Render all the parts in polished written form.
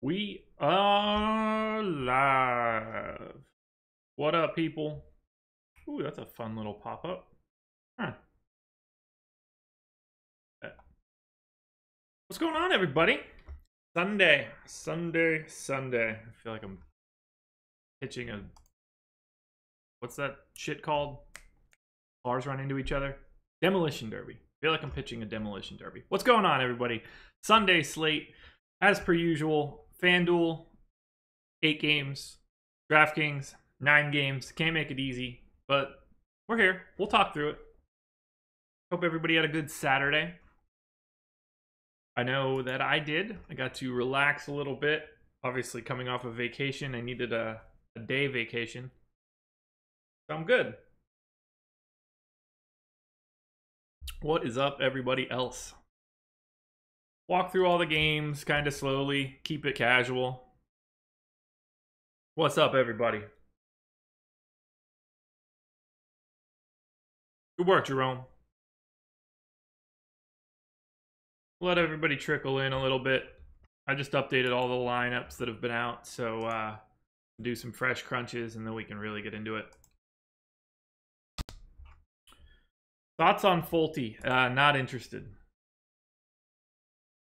We are live. What up, people? Ooh, that's a fun little pop-up. Huh. What's going on, everybody? Sunday. I feel like I'm pitching a... What's that shit called? Cars run into each other? Demolition Derby. I feel like I'm pitching a demolition derby. What's going on, everybody? Sunday slate. As per usual, FanDuel, 8 games. DraftKings, 9 games. Can't make it easy, but we're here. We'll talk through it. Hope everybody had a good Saturday. I know that I did. I got to relax a little bit. Obviously, coming off of vacation, I needed a day vacation. So I'm good. What is up, everybody else? Walk through all the games kind of slowly. Keep it casual. What's up, everybody? Good work, Jerome. Let everybody trickle in a little bit. I just updated all the lineups that have been out, so do some fresh crunches, and then we can really get into it. Thoughts on Fulte? Not interested.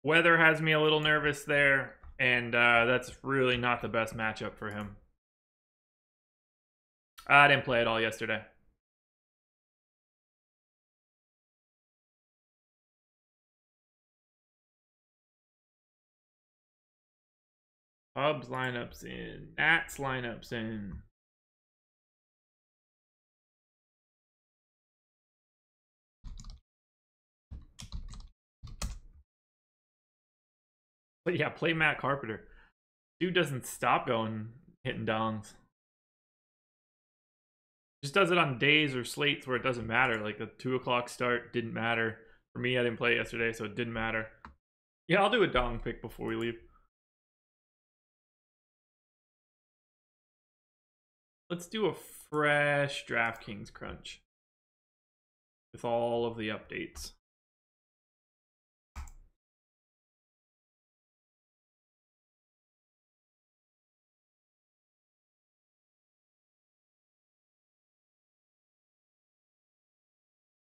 Weather has me a little nervous there, and that's really not the best matchup for him. I didn't play it all yesterday. Hubs lineups in. Nats lineups in. But yeah, play Matt Carpenter. Dude doesn't stop hitting dongs. Just does it on days or slates where it doesn't matter. Like the 2 o'clock start didn't matter. For me, I didn't play yesterday, so it didn't matter. Yeah, I'll do a dong pick before we leave. Let's do a fresh DraftKings crunch with all of the updates.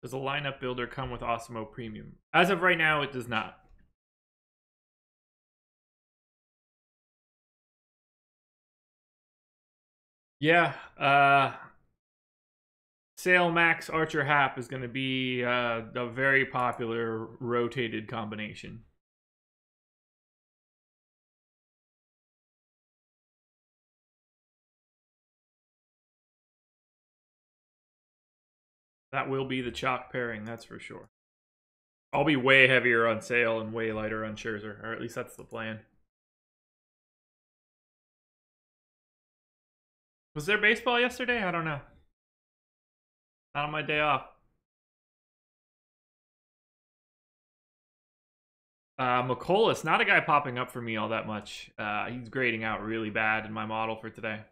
Does a lineup builder come with Osmo Premium? As of right now, it does not. Yeah, Sale Max Archer Hap is going to be a very popular rotated combination. That will be the chalk pairing, that's for sure. I'll be way heavier on Sale and way lighter on Scherzer, or at least that's the plan. Was there baseball yesterday? I don't know. Not on my day off. McCollus, not a guy popping up for me all that much. He's grading out really bad in my model for today.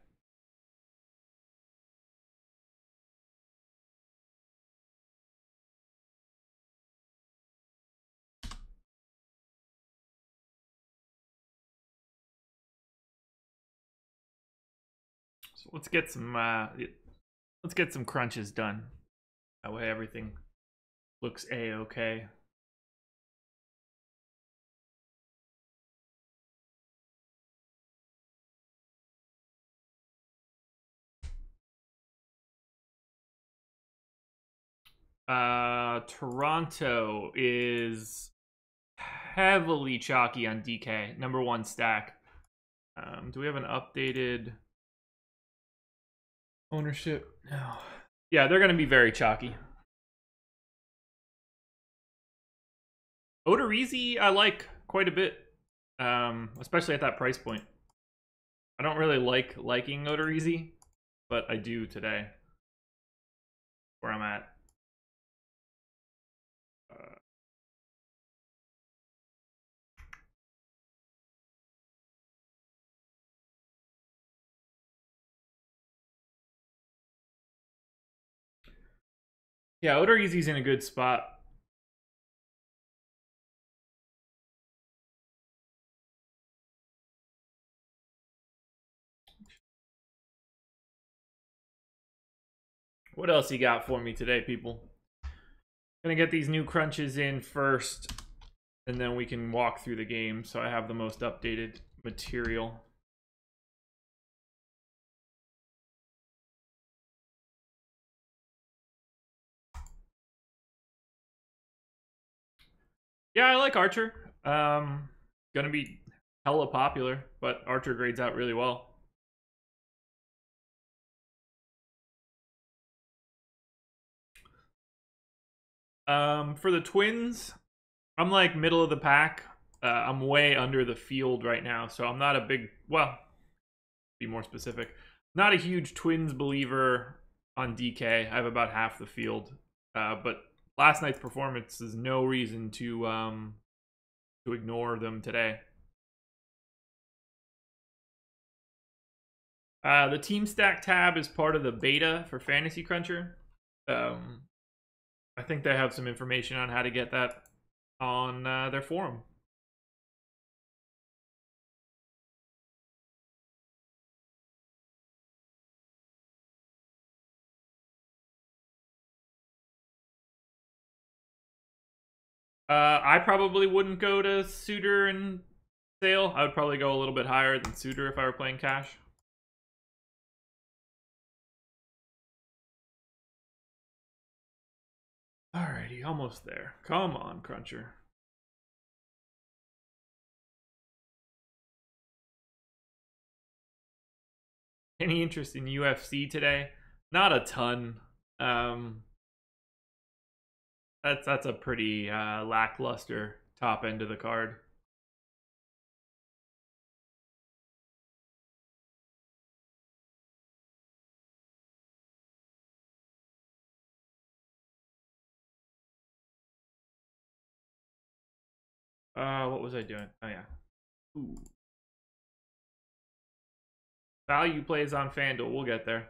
So let's get some crunches done. That way everything looks a-okay. Toronto is heavily chalky on DK, #1 stack. Do we have an updated ownership? No. Yeah, they're going to be very chalky. Odorizzi, I like quite a bit, especially at that price point. I don't really liking Odorizzi, but I do today. Where I'm at. Yeah, Odorizzi's in a good spot. What else you got for me today, people? Gonna get these new crunches in first, and then we can walk through the game so I have the most updated material. Yeah, I like Archer. Gonna be hella popular, but Archer grades out really well. For the Twins, I'm like middle of the pack. I'm way under the field right now, so I'm not a big, well, be more specific, not a huge Twins believer on DK. I have about half the field, but last night's performance is no reason to ignore them today. The Team Stack tab is part of the beta for Fantasy Cruncher. I think they have some information on how to get that on their forum. I probably wouldn't go to Suitor and Sale. I would probably go a little bit higher than Suitor if I were playing cash. Alrighty, almost there. Come on, Cruncher. Any interest in UFC today? Not a ton. That's a pretty lackluster top end of the card. What was I doing? Oh yeah. Ooh. Value plays on FanDuel. We'll get there.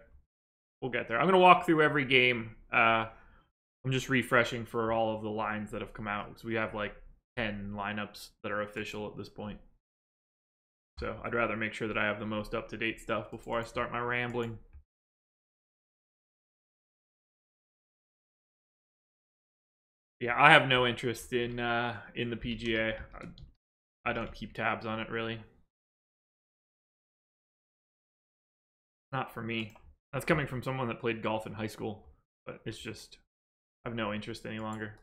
We'll get there. I'm gonna walk through every game. I'm just refreshing for all of the lines that have come out because we have like 10 lineups that are official at this point. So I'd rather make sure that I have the most up-to-date stuff before I start my rambling. Yeah, I have no interest in the PGA. I don't keep tabs on it really. Not for me. That's coming from someone that played golf in high school, but it's just I have no interest any longer.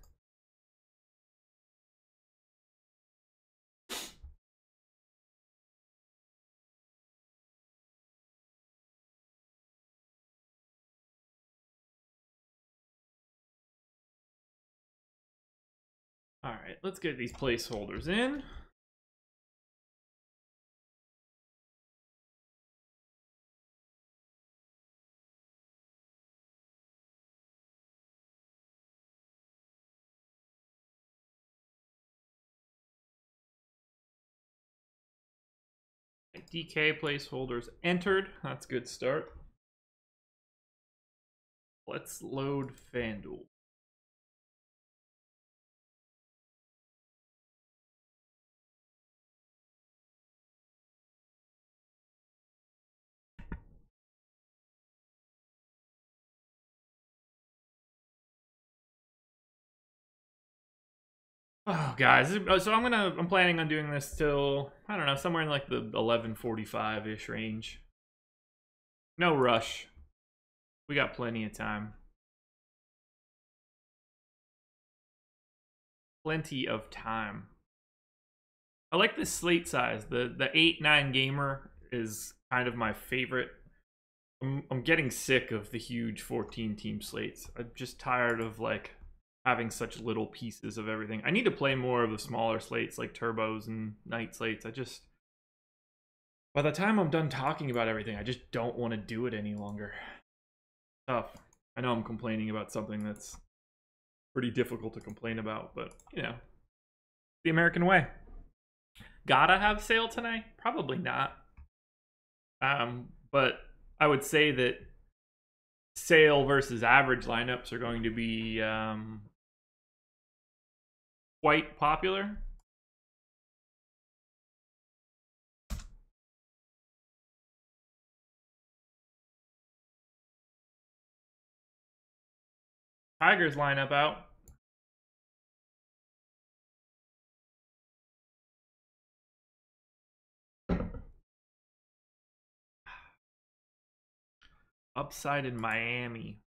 All right, let's get these placeholders in. DK placeholders entered. That's a good start. Let's load FanDuel. Oh, guys, so I'm planning on doing this till, I don't know, somewhere in like the 11:45-ish range. No rush. We got plenty of time. Plenty of time. I like the slate size. The 8-9 gamer is kind of my favorite. I'm getting sick of the huge 14 team slates. I'm just tired of like having such little pieces of everything. I need to play more of the smaller slates like turbos and night slates. By the time I'm done talking about everything, I just don't want to do it any longer. Tough. I know I'm complaining about something that's pretty difficult to complain about, but you know, the American way. Gotta have Sale tonight? Probably not. But I would say that Sale versus average lineups are going to be quite popular. Tigers lineup out. Upside in Miami.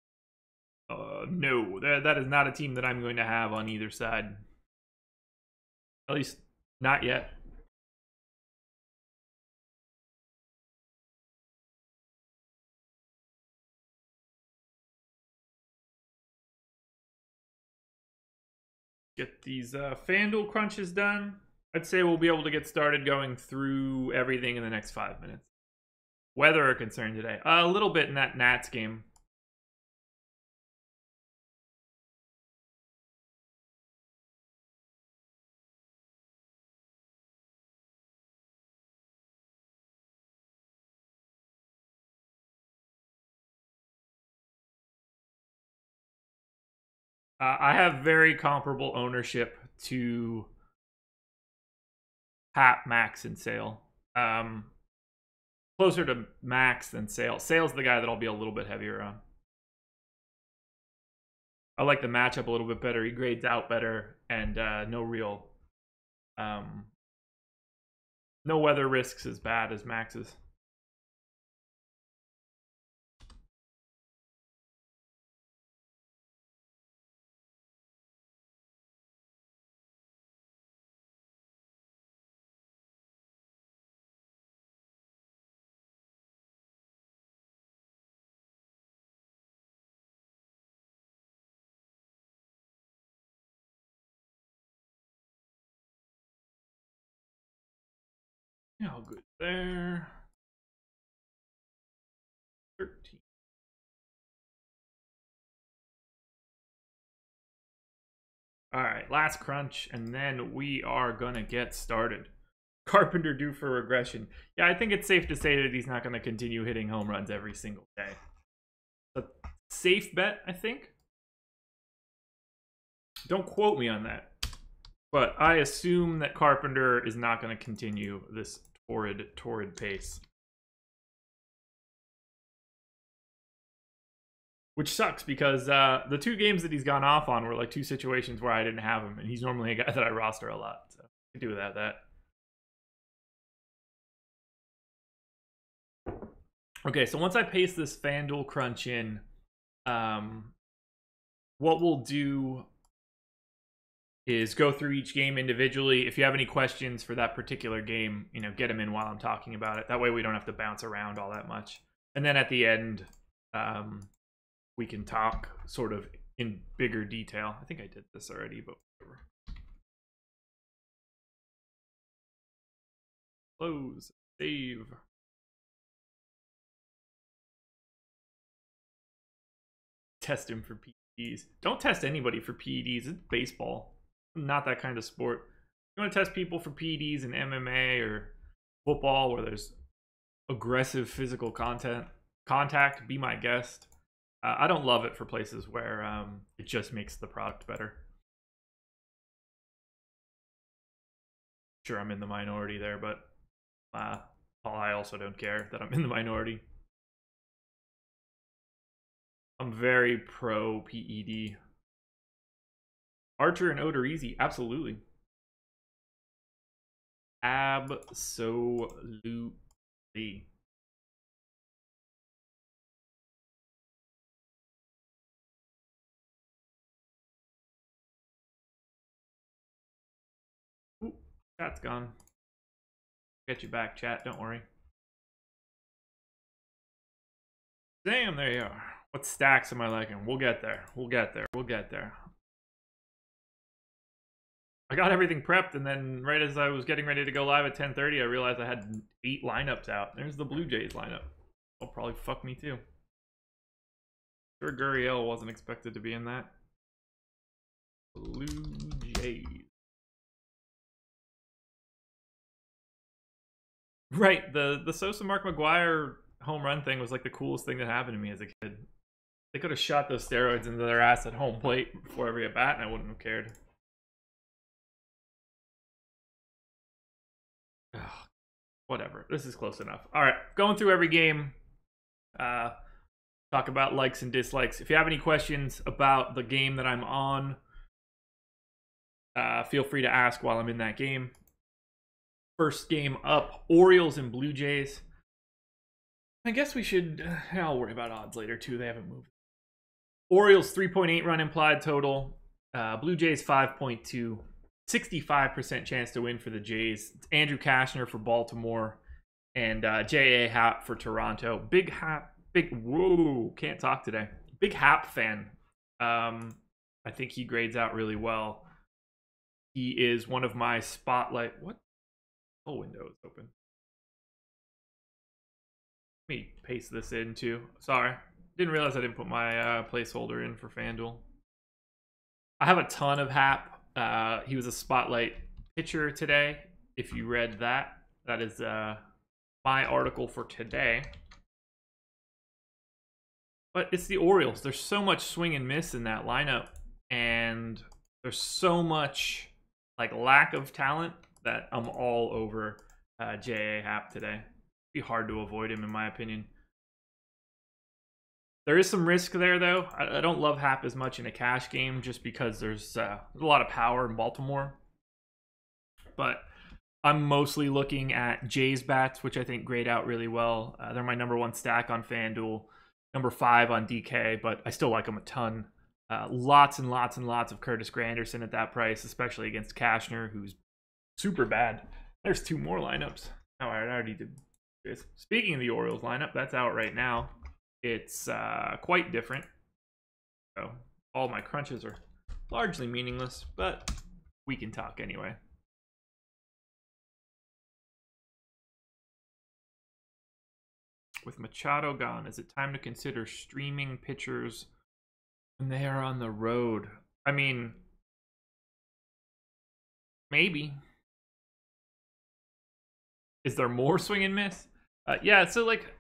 No, that is not a team that I'm going to have on either side. At least not yet. Get these FanDuel crunches done. I'd say we'll be able to get started going through everything in the next 5 minutes. Weather a concern today. A little bit in that Nats game. I have very comparable ownership to Pat, Max, and Sale. Closer to Max than Sale. Sale's the guy that I'll be a little bit heavier on. I like the matchup a little bit better. He grades out better, and no real, no weather risks as bad as Max's. Yeah, all good there. 13. All right, last crunch, and then we are gonna get started. Carpenter due for regression. Yeah, I think it's safe to say that he's not going to continue hitting home runs every single day. A safe bet, I think. Don't quote me on that. But I assume that Carpenter is not going to continue this torrid pace. Which sucks because the 2 games that he's gone off on were like 2 situations where I didn't have him. And he's normally a guy that I roster a lot. So I could do without that. Okay, so once I paste this FanDuel crunch in, what we'll do is go through each game individually. If you have any questions for that particular game, you know, get them in while I'm talking about it. That way we don't have to bounce around all that much. And then at the end, we can talk sort of in bigger detail. I think I did this already, but whatever. Close, save. Test him for PEDs. Don't test anybody for PEDs. It's baseball. Not that kind of sport. You want to test people for PEDs in MMA or football where there's aggressive physical contact, be my guest. I don't love it for places where it just makes the product better. Sure, I'm in the minority there, but I also don't care that I'm in the minority. I'm very pro PED. Archer and Odorizzi, absolutely. Absolutely. Ooh, chat's gone. Get you back, chat. Don't worry. Damn, there you are. What stacks am I liking? We'll get there. We'll get there. We'll get there. I got everything prepped, and then right as I was getting ready to go live at 10:30, I realized I had 8 lineups out. There's the Blue Jays lineup. That'll probably fuck me too. Sure, Gurriel wasn't expected to be in that. Blue Jays. Right, the Sosa Mark McGuire home run thing was like the coolest thing that happened to me as a kid. They could have shot those steroids into their ass at home plate before every at bat, and I wouldn't have cared. Ugh, whatever. This is close enough. All right, going through every game. talk about likes and dislikes. If you have any questions about the game that I'm on, feel free to ask while I'm in that game. First game up, Orioles and Blue Jays. I guess we should, I'll worry about odds later too, they haven't moved. Orioles 3.8 run implied total. Blue Jays 5.2. 65% chance to win for the Jays. It's Andrew Kashner for Baltimore and J.A. Happ for Toronto. Big Happ, whoa, can't talk today. Big Happ fan. I think he grades out really well. He is one of my spotlight. What? Oh, window is open. Let me paste this in too. Sorry. Didn't realize I didn't put my placeholder in for FanDuel. I have a ton of Happ. He was a spotlight pitcher today. If you read that, that is my article for today. But it's the Orioles. There's so much swing and miss in that lineup, and there's so much like lack of talent that I'm all over J.A. Happ today. It'd be hard to avoid him, in my opinion. There is some risk there, though. I don't love Happ as much in a cash game just because there's a lot of power in Baltimore. But I'm mostly looking at Jays bats, which I think grade out really well. They're my #1 stack on FanDuel, #5 on DK, but I still like them a ton. Lots and lots and lots of Curtis Granderson at that price, especially against Kashner, who's super bad. There's 2 more lineups. Oh, I already did this. Speaking of the Orioles lineup, that's out right now. It's quite different. So all my crunches are largely meaningless, but we can talk anyway. With Machado gone, is it time to consider streaming pitchers when they are on the road? I mean, maybe. Is there more swing and miss? Yeah, so like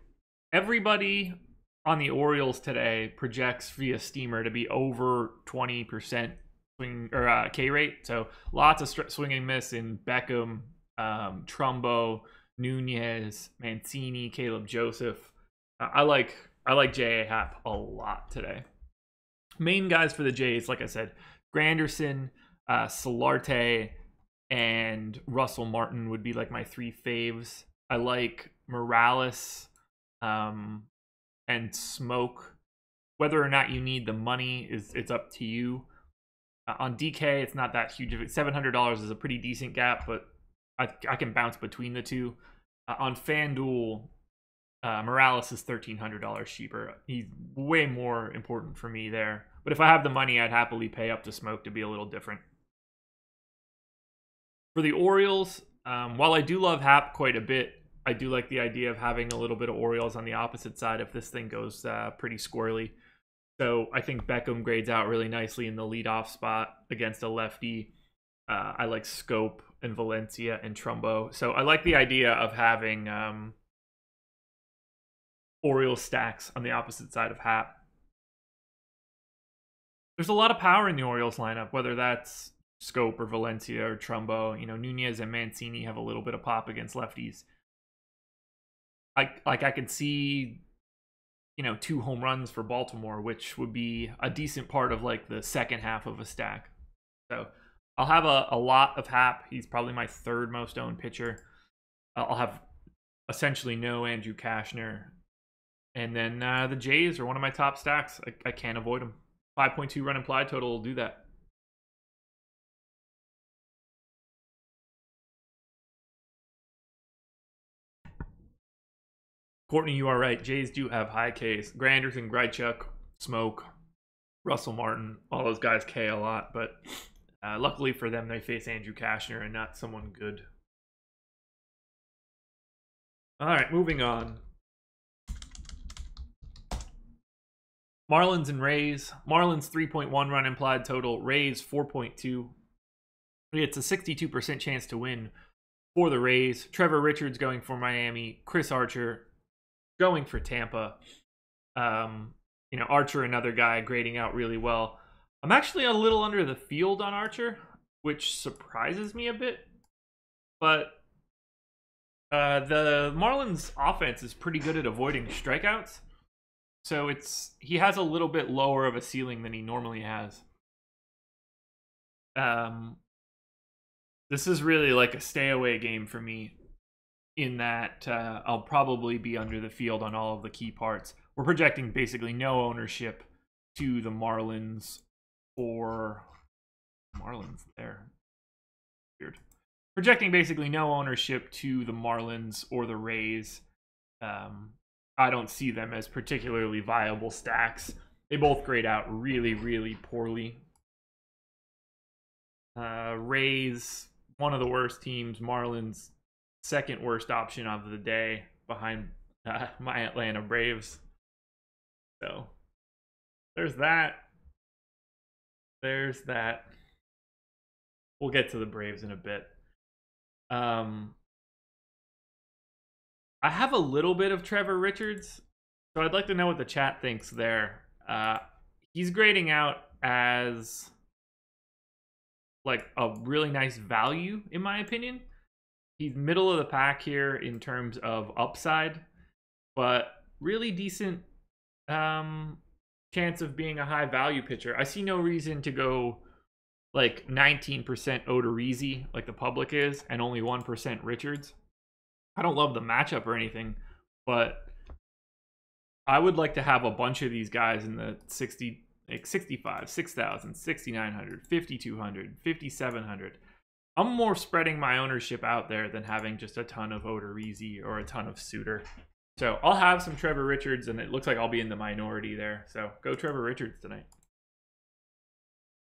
everybody on the Orioles today projects via Steamer to be over 20% swing or K rate. So lots of swing and miss in Beckham, Trumbo, Nunez, Mancini, Caleb Joseph. I like J.A. Happ a lot today. Main guys for the Jays, like I said, Granderson, Solarte, and Russell Martin would be like my 3 faves. I like Morales and Smoke. Whether or not you need the money it's up to you. On DK, it's not that huge of it. $700 is a pretty decent gap, but I can bounce between the 2. On FanDuel, Morales is $1,300 cheaper. He's way more important for me there. But if I have the money, I'd happily pay up to Smoke to be a little different. For the Orioles, while I do love Happ quite a bit, I do like the idea of having a little bit of Orioles on the opposite side if this thing goes pretty squirrely. So I think Beckham grades out really nicely in the leadoff spot against a lefty. I like Scope and Valencia and Trumbo. So I like the idea of having Orioles stacks on the opposite side of Happ. There's a lot of power in the Orioles lineup, whether that's Scope or Valencia or Trumbo. You know, Nunez and Mancini have a little bit of pop against lefties. I could see, 2 home runs for Baltimore, which would be a decent part of like the second half of a stack. So I'll have a lot of Happ. He's probably my 3rd most owned pitcher. I'll have essentially no Andrew Kashner. And then the Jays are one of my top stacks. I can't avoid them. 5.2 run implied total will do that. Courtney, you are right. Jays do have high Ks. Granderson, Grichuk, Smoke, Russell Martin. All those guys K a lot. But luckily for them, they face Andrew Kashner and not someone good. All right, moving on. Marlins and Rays. Marlins 3.1 run implied total. Rays 4.2. It's a 62% chance to win for the Rays. Trevor Richards going for Miami. Chris Archer going for Tampa. Archer, another guy grading out really well. I'm actually a little under the field on Archer, which surprises me a bit. But the Marlins offense is pretty good at avoiding strikeouts. So he has a little bit lower of a ceiling than he normally has. This is really like a stay away game for me, in that I'll probably be under the field on all of the key parts. We're projecting basically no ownership to the Marlins or Marlins there. Weird. Projecting basically no ownership to the Marlins or the Rays. I don't see them as particularly viable stacks. They both grade out really, really poorly. Rays, one of the worst teams. Marlins, second worst option of the day behind my Atlanta Braves. So there's that. There's that. We'll get to the Braves in a bit. I have a little bit of Trevor Richards, so I'd like to know what the chat thinks there. He's grading out as like a really nice value, in my opinion. He's middle of the pack here in terms of upside, but really decent chance of being a high value pitcher. I see no reason to go like 19% Odorizzi like the public is, and only 1% Richards. I don't love the matchup or anything, but I would like to have a bunch of these guys in the 65, 6,000, 6,900, 5,200, 5,700. I'm more spreading my ownership out there than having just a ton of Odorizzi or a ton of Suter. So I'll have some Trevor Richards, and it looks like I'll be in the minority there. So go Trevor Richards tonight.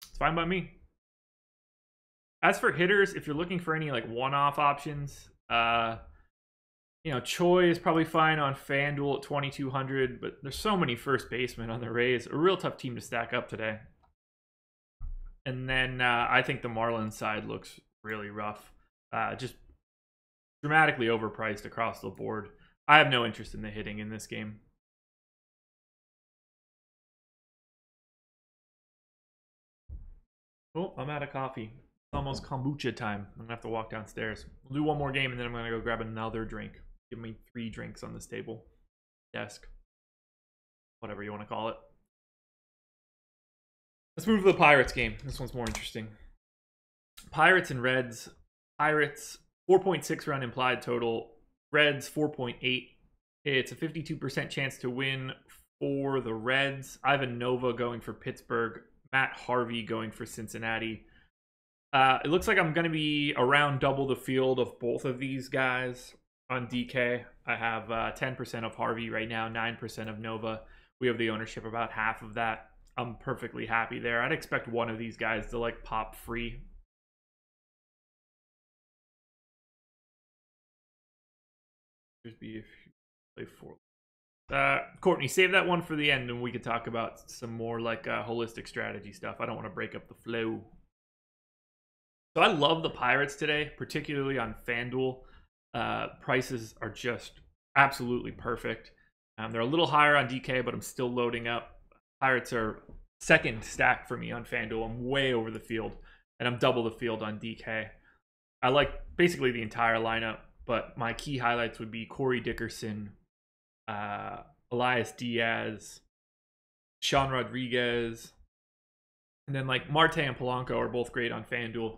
It's fine by me. As for hitters, if you're looking for any like one-off options, Choi is probably fine on FanDuel at 2,200, but there's so many first basemen on the Rays. A real tough team to stack up today. And then I think the Marlins side looks really rough. Just dramatically overpriced across the board. I have no interest in the hitting in this game. Oh, I'm out of coffee. It's almost kombucha time. I'm going to have to walk downstairs. We'll do one more game, and then I'm going to go grab another drink. Give me 3 drinks on this table. Desk. Whatever you want to call it. Let's move to the Pirates game. This one's more interesting. Pirates and Reds. Pirates, 4.6 run implied total. Reds, 4.8. It's a 52% chance to win for the Reds. Ivan Nova going for Pittsburgh. Matt Harvey going for Cincinnati. It looks like I'm going to be around double the field of both of these guys on DK. I have 10% of Harvey right now, 9% of Nova. We have the ownership about half of that. I'm perfectly happy there. I'd expect one of these guys to like pop free. Just be if you play 4. Courtney, save that one for the end, and we could talk about some more like holistic strategy stuff. I don't want to break up the flow. So I love the Pirates today, particularly on FanDuel. Prices are just absolutely perfect. They're a little higher on DK, but I'm still loading up. Pirates are second stack for me on FanDuel. I'm way over the field, and I'm double the field on DK. I like basically the entire lineup, but my key highlights would be Corey Dickerson, Elias Diaz, Sean Rodriguez, and then like Marte and Polanco are both great on FanDuel.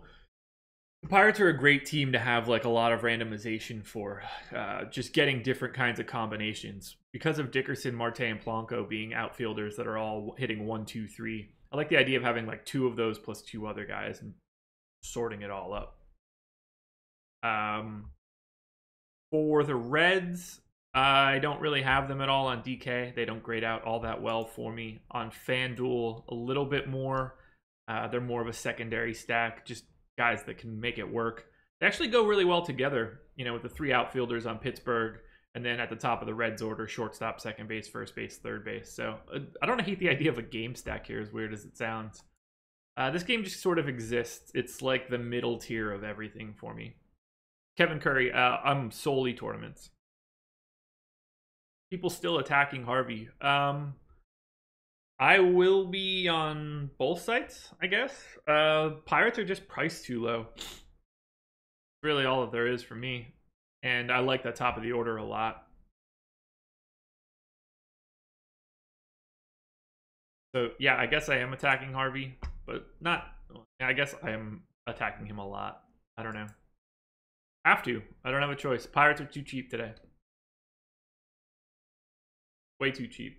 The Pirates are a great team to have like a lot of randomization for, just getting different kinds of combinations. Because of Dickerson, Marte, and Polanco being outfielders that are all hitting 1, 2, 3. I like the idea of having like 2 of those plus 2 other guys and sorting it all up. For the Reds, I don't really have them at all on DK. They don't grade out all that well for me. On FanDuel, a little bit more. They're more of a secondary stack, just guys that can make it work. They actually go really well together, with the 3 outfielders on Pittsburgh, and then at the top of the Reds order, shortstop, second base, first base, third base. So I don't hate the idea of a game stack here, as weird as it sounds. This game just sort of exists. It's like the middle tier of everything for me. Kevin Curry, I'm solely tournaments. People still attacking Harvey. I will be on both sites, I guess. Pirates are just priced too low. Really all that there is for me. And I like that top of the order a lot. So yeah, I guess I am attacking Harvey, but not. I guess I am attacking him a lot. I don't know. Have to. I don't have a choice. Pirates are too cheap today. Way too cheap.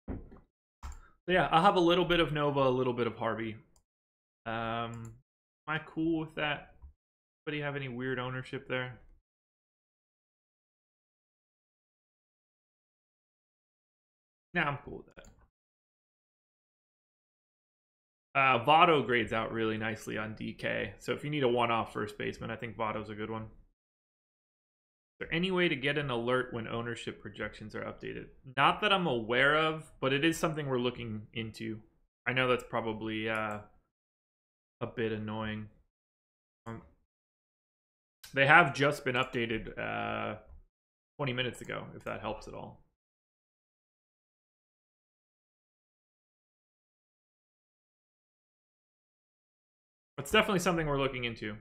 So yeah, I'll have a little bit of Nova, a little bit of Harvey. Am I cool with that? Anybody have any weird ownership there? Nah, I'm cool with that. Votto grades out really nicely on DK. So if you need a one-off first baseman, I think Votto's a good one. Is there any way to get an alert when ownership projections are updated? Not that I'm aware of, but it is something we're looking into. I know that's probably a bit annoying. They have just been updated 20 minutes ago, if that helps at all. It's definitely something we're looking into.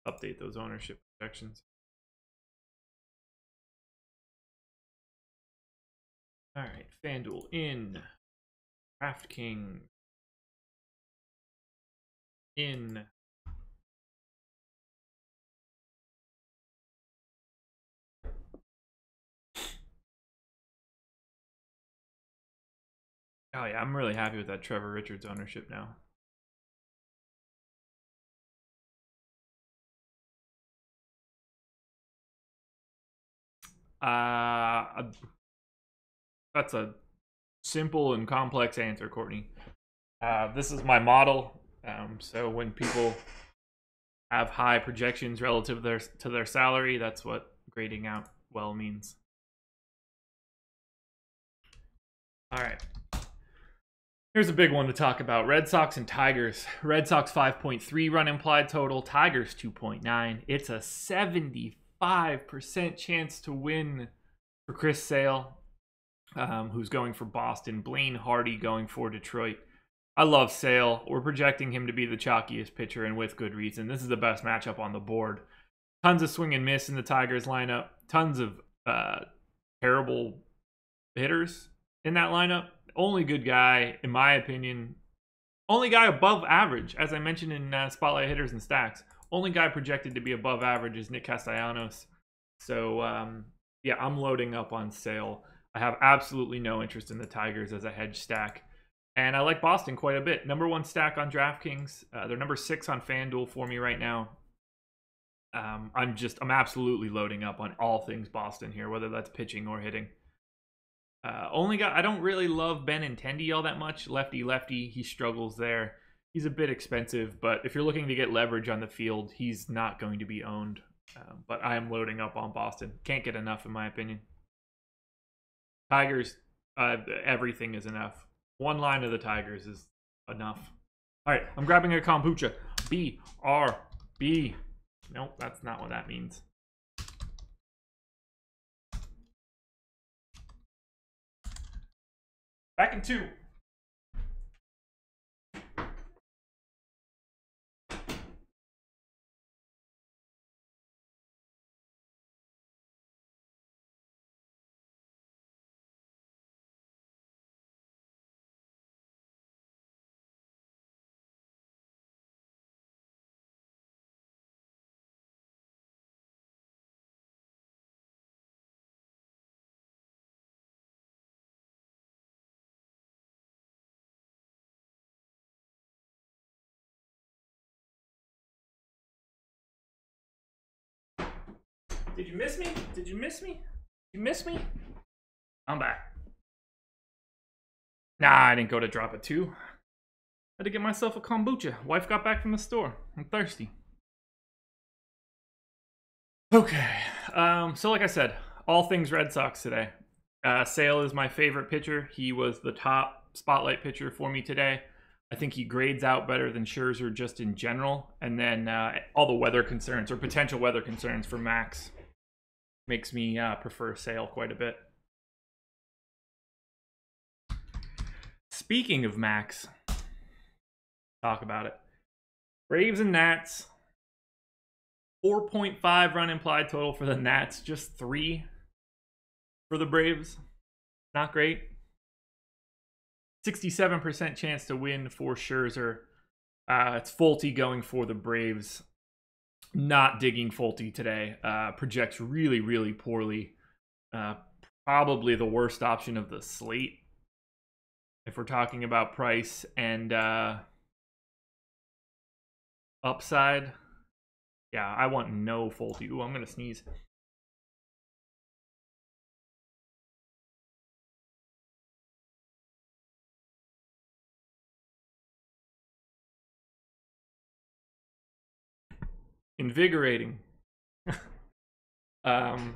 Update those ownership projections. All right, FanDuel in. DraftKings in. Oh yeah, I'm really happy with that Trevor Richards ownership now. That's a simple and complex answer, Courtney. This is my model. So when people have high projections relative to their salary, that's what grading out well means. All right. Here's a big one to talk about. Red Sox and Tigers. Red Sox 5.3 run implied total. Tigers 2.9. It's a 75% chance to win for Chris Sale, who's going for Boston. Blaine Hardy going for Detroit. I love Sale. We're projecting him to be the chalkiest pitcher, and with good reason. This is the best matchup on the board. Tons of swing and miss in the Tigers lineup. Tons of terrible hitters in that lineup. Only good guy, in my opinion. Only guy above average, as I mentioned in Spotlight Hitters and Stacks. Only guy projected to be above average is Nick Castellanos. So, yeah, I'm loading up on Sale. I have absolutely no interest in the Tigers as a hedge stack. And I like Boston quite a bit. Number 1 stack on DraftKings. They're number 6 on FanDuel for me right now. I'm absolutely loading up on all things Boston here, whether that's pitching or hitting. Only guy, I don't really love Benintendi all that much. Lefty, he struggles there. He's a bit expensive, but if you're looking to get leverage on the field, he's not going to be owned. But I am loading up on Boston. Can't get enough, in my opinion. Tigers, everything is enough. One line of the Tigers is enough. All right, I'm grabbing a kombucha. BRB. Nope, that's not what that means. Back in 2. Did you miss me? Did you miss me? You miss me? I'm back. Nah, I didn't go to drop a 2. Had to get myself a kombucha. Wife got back from the store. I'm thirsty. Okay. So like I said, all things Red Sox today. Sale is my favorite pitcher. He was the top spotlight pitcher for me today. I think he grades out better than Scherzer just in general. And then all the weather concerns or potential weather concerns for Max makes me prefer Sale quite a bit. Speaking of Max, talk about it. Braves and Nats. 4.5 run implied total for the Nats. Just 3. for the Braves. Not great. 67% chance to win for Scherzer. It's Fulte going for the Braves. Not digging Fulte today. Projects really, really poorly. Probably the worst option of the slate. If we're talking about price and upside. Yeah, I want no Fulte. Ooh, I'm going to sneeze. Invigorating. The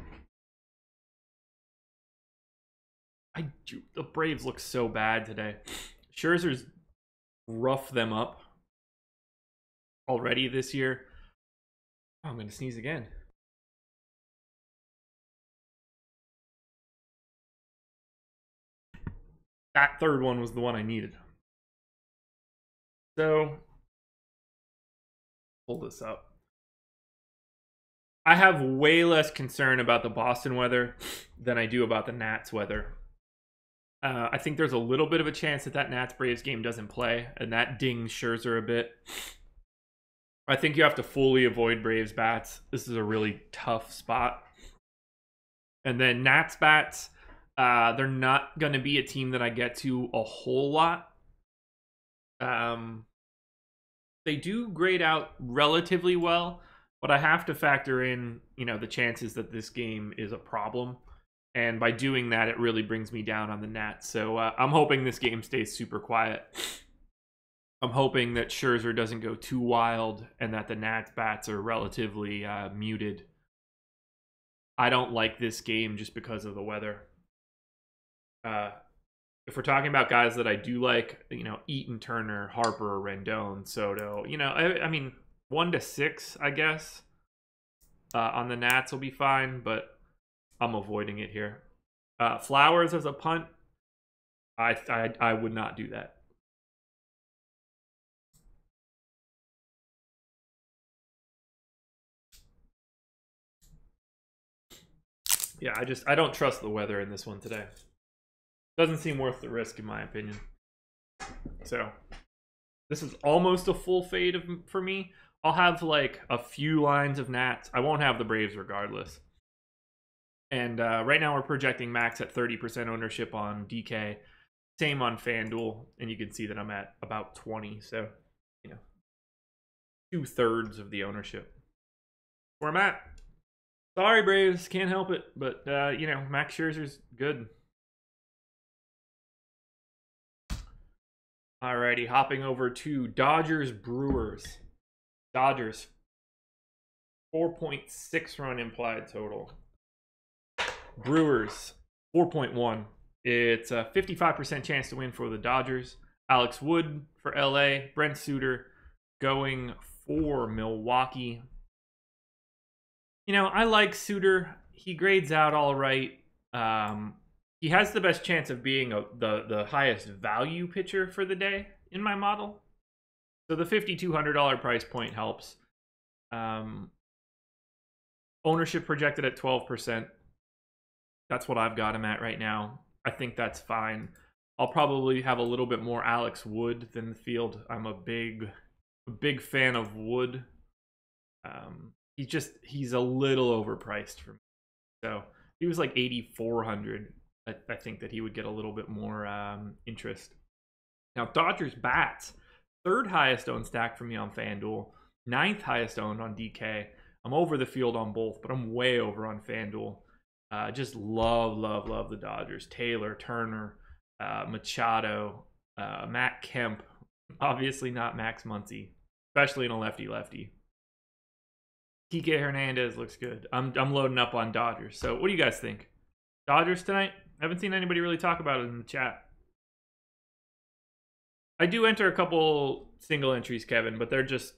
Braves look so bad today. Scherzer's roughed them up already this year. Oh, I'm going to sneeze again. That third one was the one I needed. So, pull this up. I have way less concern about the Boston weather than I do about the Nats weather. I think there's a little bit of a chance that Nats-Braves game doesn't play, and that dings Scherzer a bit. I think you have to fully avoid Braves bats. This is a really tough spot. And then Nats bats, they're not going to be a team that I get to a whole lot. They do grade out relatively well, but I have to factor in, the chances that this game is a problem. And by doing that, it really brings me down on the Nats. So I'm hoping this game stays super quiet. I'm hoping that Scherzer doesn't go too wild and that the Nats bats are relatively muted. I don't like this game just because of the weather. If we're talking about guys that I do like, Eaton, Turner, Harper, Rendon, Soto, I mean, 1 to 6, I guess, on the Nats will be fine, but I'm avoiding it here. Flowers as a punt, I would not do that. Yeah, I don't trust the weather in this one today. Doesn't seem worth the risk, in my opinion. So, this is almost a full fade for me. I'll have like a few lines of Nats. I won't have the Braves regardless. And right now we're projecting max at 30% ownership on DK. Same on FanDuel. And you can see that I'm at about 20. So, 2/3 of the ownership. Where I'm at. Sorry, Braves. Can't help it. But, Max Scherzer's good. Alrighty, hopping over to Dodgers Brewers. Dodgers, 4.6 run implied total. Brewers, 4.1. It's a 55% chance to win for the Dodgers. Alex Wood for LA. Brent Suter going for Milwaukee. I like Suter. He grades out all right. He has the best chance of being the highest value pitcher for the day in my model. So the $5,200 price point helps. Ownership projected at 12%. That's what I've got him at right now. I think that's fine. I'll probably have a little bit more Alex Wood than the field. I'm a big fan of Wood. He's a little overpriced for me. So he was like 8,400. I think that he would get a little bit more interest. Now, Dodgers bats, 3rd highest owned stack for me on FanDuel, 9th highest owned on DK. I'm over the field on both, but I'm way over on FanDuel. Just love the Dodgers. Taylor, Turner, Machado, Matt Kemp. Obviously not Max Muncy, especially in a lefty-lefty. Kike Hernandez looks good. I'm loading up on Dodgers. So what do you guys think? Dodgers tonight? I haven't seen anybody really talk about it in the chat. I do enter a couple single entries, Kevin, but they're just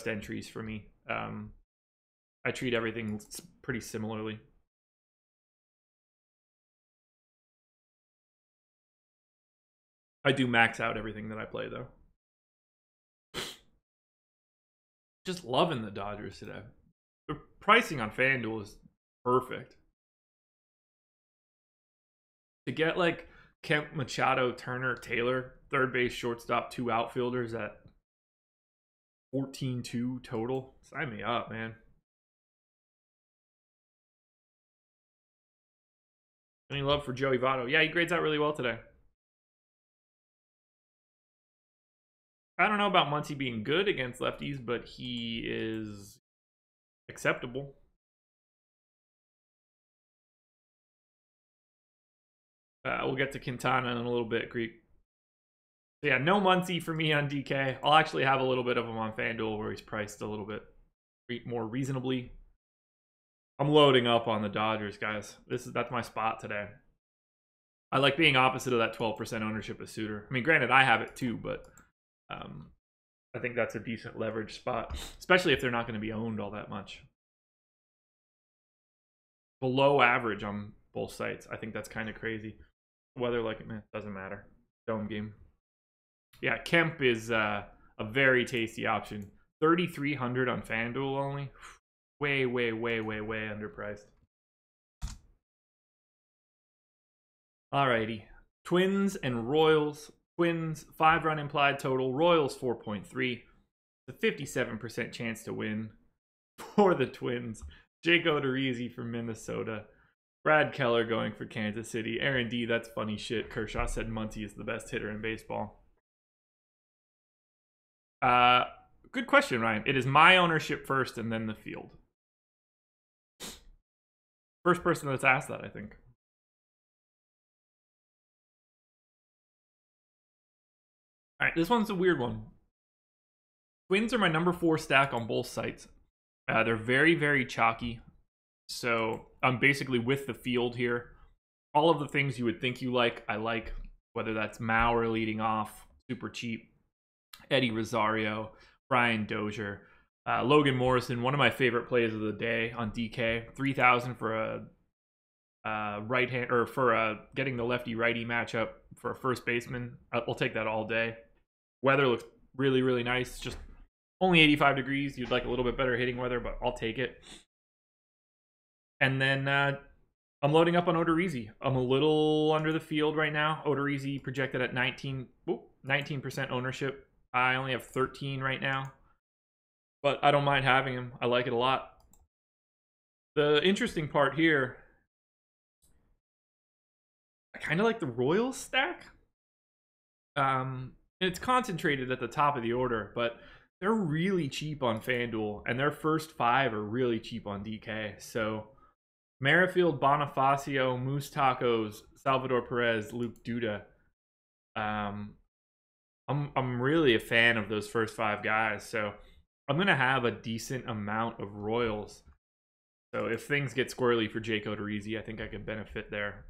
entries for me. I treat everything pretty similarly. I do max out everything that I play, though. Just loving the Dodgers today. The pricing on FanDuel is perfect. To get like Kemp, Machado, Turner, Taylor, third base, shortstop, 2 outfielders at 14-2 total. Sign me up, man. Any love for Joey Votto? Yeah, he grades out really well today. I don't know about Muncy being good against lefties, but he is acceptable. We'll get to Quintana in a little bit, Greek. So yeah, no Muncy for me on DK. I'll actually have a little bit of him on FanDuel where he's priced a little bit more reasonably. I'm loading up on the Dodgers, guys. That's my spot today. I like being opposite of that 12% ownership of Suter. I mean, granted, I have it too, but I think that's a decent leverage spot, especially if they're not going to be owned all that much. Below average on both sites. I think that's kind of crazy. Weather like it, man, doesn't matter. Dome game. Yeah, Kemp is a very tasty option. 3,300 on FanDuel only. Way, way, way, way, way underpriced. Alrighty. Twins and Royals. Twins, 5-run implied total. Royals, 4.3. A 57% chance to win for the Twins. Jake Odorizzi for Minnesota. Brad Keller going for Kansas City. Aaron D, that's funny shit. Kershaw said Muncy is the best hitter in baseball. Good question, Ryan. It is my ownership first and then the field. First person that's asked that, I think. All right, this one's a weird one. Twins are my number 4 stack on both sites. They're very, very chalky. So I'm basically with the field here. All of the things you would think you like, I like. Whether that's Mauer leading off, super cheap. Eddie Rosario, Brian Dozier, Logan Morrison, one of my favorite plays of the day on DK. 3,000 for a right hand, or for getting the lefty righty matchup for a first baseman. I'll take that all day. Weather looks really, really nice. Just only 85 degrees. You'd like a little bit better hitting weather, but I'll take it. And then I'm loading up on Odorizzi. I'm a little under the field right now. Odorizzi projected at 19% ownership. I only have 13 right now, but I don't mind having him. I like it a lot. The interesting part here, I kind of like the Royals stack. It's concentrated at the top of the order, but they're really cheap on FanDuel, and their first 5 are really cheap on DK. So Merrifield, Bonifacio, Moose Tacos, Salvador Perez, Luke Duda. I'm really a fan of those first 5 guys, so I'm gonna have a decent amount of Royals. So if things get squirrely for Jake Odorizzi, I think I can benefit there.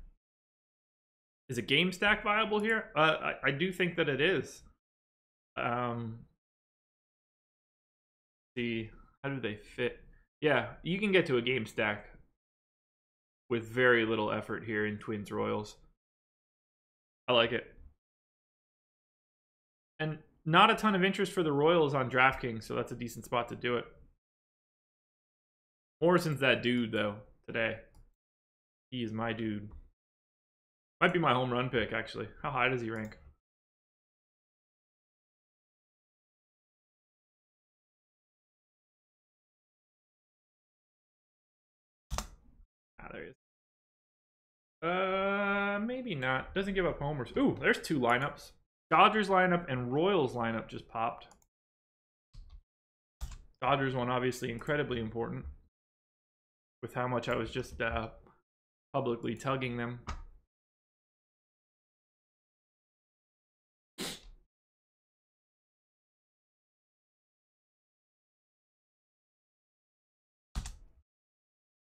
Is a game stack viable here? I do think that it is. See, how do they fit? Yeah, you can get to a game stack with very little effort here in Twins Royals. I like it. And not a ton of interest for the Royals on DraftKings, so that's a decent spot to do it. Morrison's that dude, though, today. He is my dude. Might be my home run pick, actually. How high does he rank? Ah, there he is. Maybe not. Doesn't give up homers. Ooh, there's 2 lineups. Dodgers lineup and Royals lineup just popped. Dodgers one obviously incredibly important with how much I was just publicly tugging them.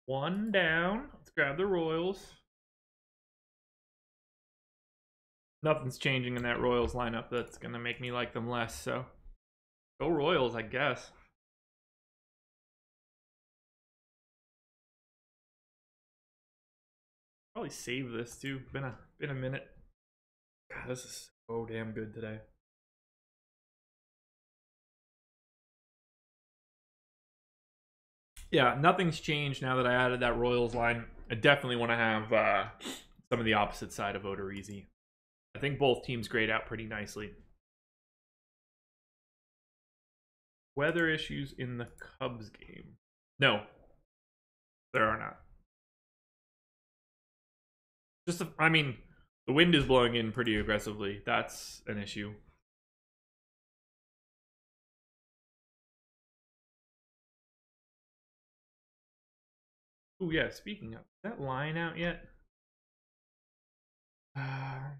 One down. Let's grab the Royals. Nothing's changing in that Royals lineup that's going to make me like them less, so go Royals, I guess. Probably save this too. Been a minute. God, this is so damn good today. Yeah, nothing's changed now that I added that Royals line. I definitely want to have some of the opposite side of Odorizzi. I think both teams grade out pretty nicely. Weather issues in the Cubs game? No, there are not. I mean, the wind is blowing in pretty aggressively. That's an issue. Oh yeah, speaking of, is that line out yet? 7.5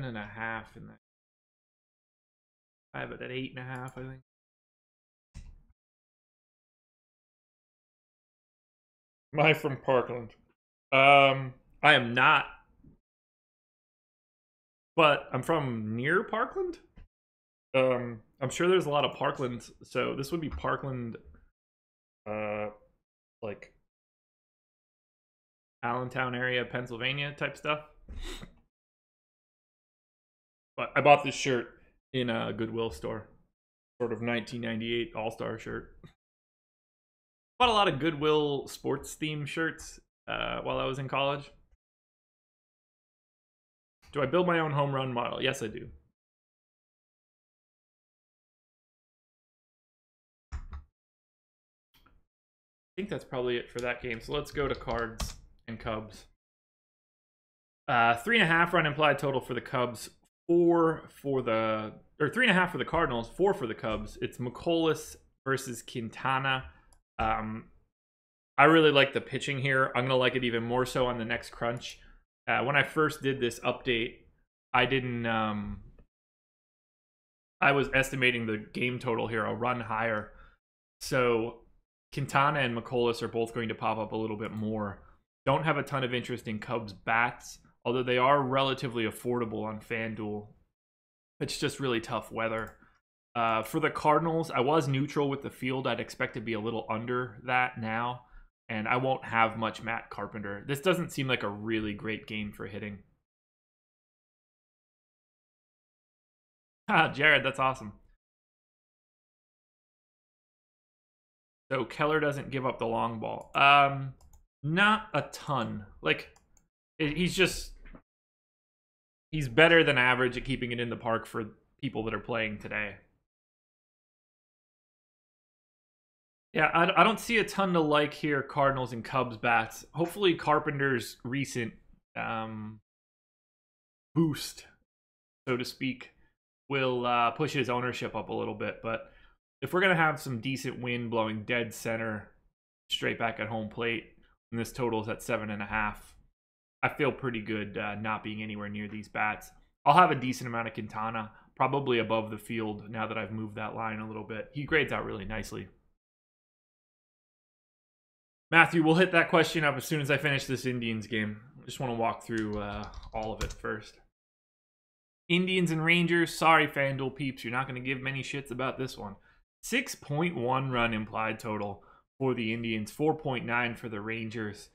in that. I have it at 8.5, I think. Am I from Parkland? I am not, but I'm from near Parkland. I'm sure there's a lot of Parklands, so this would be Parkland, like Allentown area, Pennsylvania type stuff. But I bought this shirt in a Goodwill store, sort of 1998 All-Star shirt. Bought a lot of Goodwill sports themed shirts while I was in college. Do I build my own home run model? Yes, I do. I think that's probably it for that game. So let's go to Cards and Cubs. 3.5 run implied total for the Cubs, 4 for the, or 3.5 for the Cardinals, 4 for the Cubs. It's McCollus versus Quintana. I really like the pitching here. I'm gonna like it even more so on the next crunch. When I first did this update, I didn't. I was estimating the game total here a run higher, so Quintana and McCollus are both going to pop up a little bit more. Don't have a ton of interest in Cubs bats, although they are relatively affordable on FanDuel. It's just really tough weather. For the Cardinals, I was neutral with the field. I'd expect to be a little under that now, and I won't have much Matt Carpenter. This doesn't seem like a really great game for hitting. Jared, that's awesome. So Keller doesn't give up the long ball. Not a ton. Like, he's better than average at keeping it in the park for people that are playing today. Yeah, I don't see a ton to like here, Cardinals and Cubs bats. Hopefully Carpenter's recent boost, so to speak, will push his ownership up a little bit. But if we're going to have some decent wind blowing dead center straight back at home plate, and this total's at 7.5, I feel pretty good not being anywhere near these bats. I'll have a decent amount of Quintana, probably above the field now that I've moved that line a little bit. He grades out really nicely. Matthew, we'll hit that question up as soon as I finish this Indians game. I just want to walk through all of it first. Indians and Rangers. Sorry, FanDuel peeps. You're not going to give many shits about this one. 6.1 run implied total for the Indians. 4.9 for the Rangers.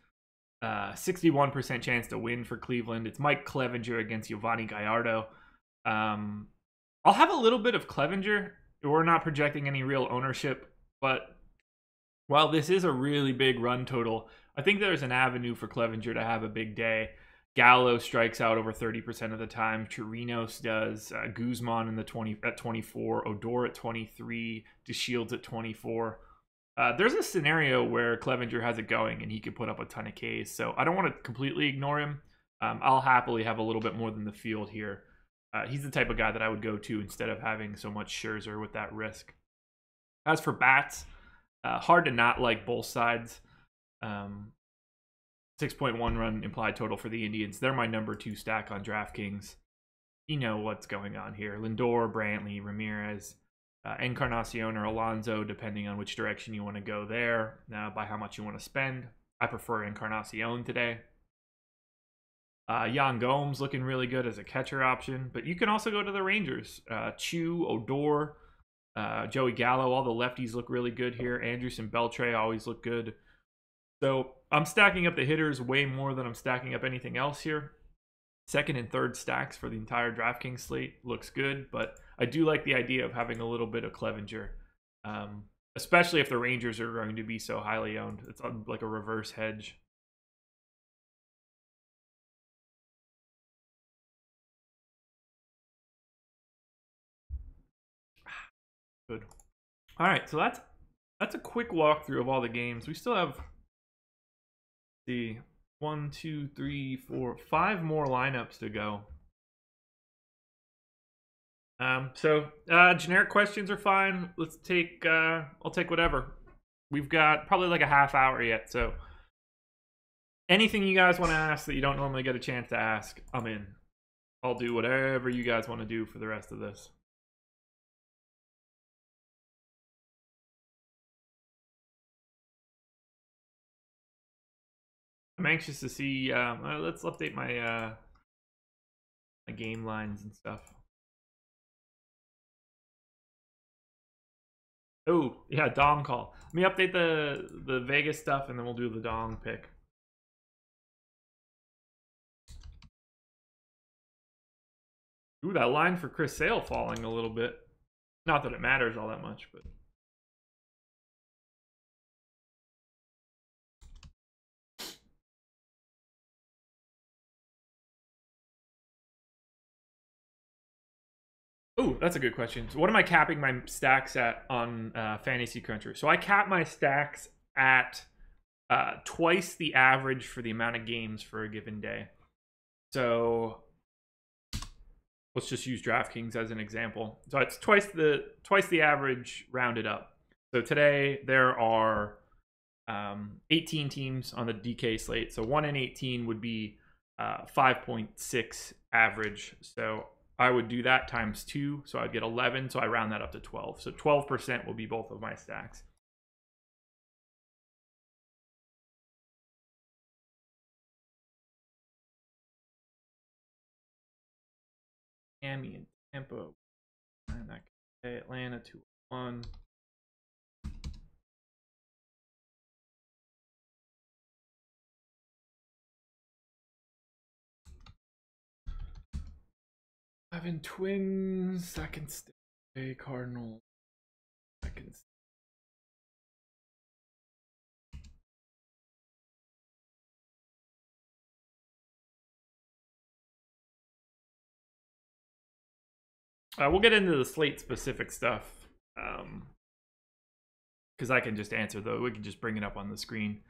61% chance to win for Cleveland. It's Mike Clevinger against Giovanni Gallardo. I'll have a little bit of Clevinger. We're not projecting any real ownership, but while this is a really big run total, I think there's an avenue for Clevinger to have a big day. Gallo strikes out over 30% of the time. Chirinos does. Guzman in the at 24. Odor at 23. DeShields at 24. There's a scenario where Clevinger has it going and he could put up a ton of Ks. So I don't want to completely ignore him. I'll happily have a little bit more than the field here. He's the type of guy that I would go to instead of having so much Scherzer with that risk. As for bats, hard to not like both sides. 6.1 run implied total for the Indians. They're my number 2 stack on DraftKings. You know what's going on here. Lindor, Brantley, Ramirez, Encarnacion or Alonso, depending on which direction you want to go there, by how much you want to spend. I prefer Encarnacion today. Yan Gomes looking really good as a catcher option, but you can also go to the Rangers. Chu, Odor, Joey Gallo, all the lefties look really good here. Anderson, Beltre always look good. So I'm stacking up the hitters way more than I'm stacking up anything else here. Second and third stacks for the entire DraftKings slate looks good, but I do like the idea of having a little bit of Clevinger, especially if the Rangers are going to be so highly owned. It's like a reverse hedge. Good. All right, so that's a quick walkthrough of all the games. We still have the 1, 2, 3, 4, 5 more lineups to go. Generic questions are fine. Let's take I'll take whatever. We've got probably like a half hour yet, so anything you guys want to ask that you don't normally get a chance to ask, I'm in. I'll do whatever you guys want to do for the rest of this. I'm anxious to see. Let's update my my game lines and stuff. Oh yeah, dong call. Let me update the Vegas stuff, and then we'll do the dong pick. Ooh, that line for Chris Sale falling a little bit. Not that it matters all that much, but. Oh, that's a good question. So what am I capping my stacks at on Fantasy Cruncher? So I cap my stacks at twice the average for the amount of games for a given day. So let's just use DraftKings as an example. So it's twice the average rounded up. So today there are 18 teams on the DK slate. So 1 in 18 would be 5.6 average. So I would do that times 2, so I'd get 11, so I round that up to 12. So 12% will be both of my stacks. Miami and Tampa. And that can Atlanta 2-1. Having Twins, that can stay. Cardinals, that can stay. We'll get into the slate specific stuff because I can just answer though. We can just bring it up on the screen.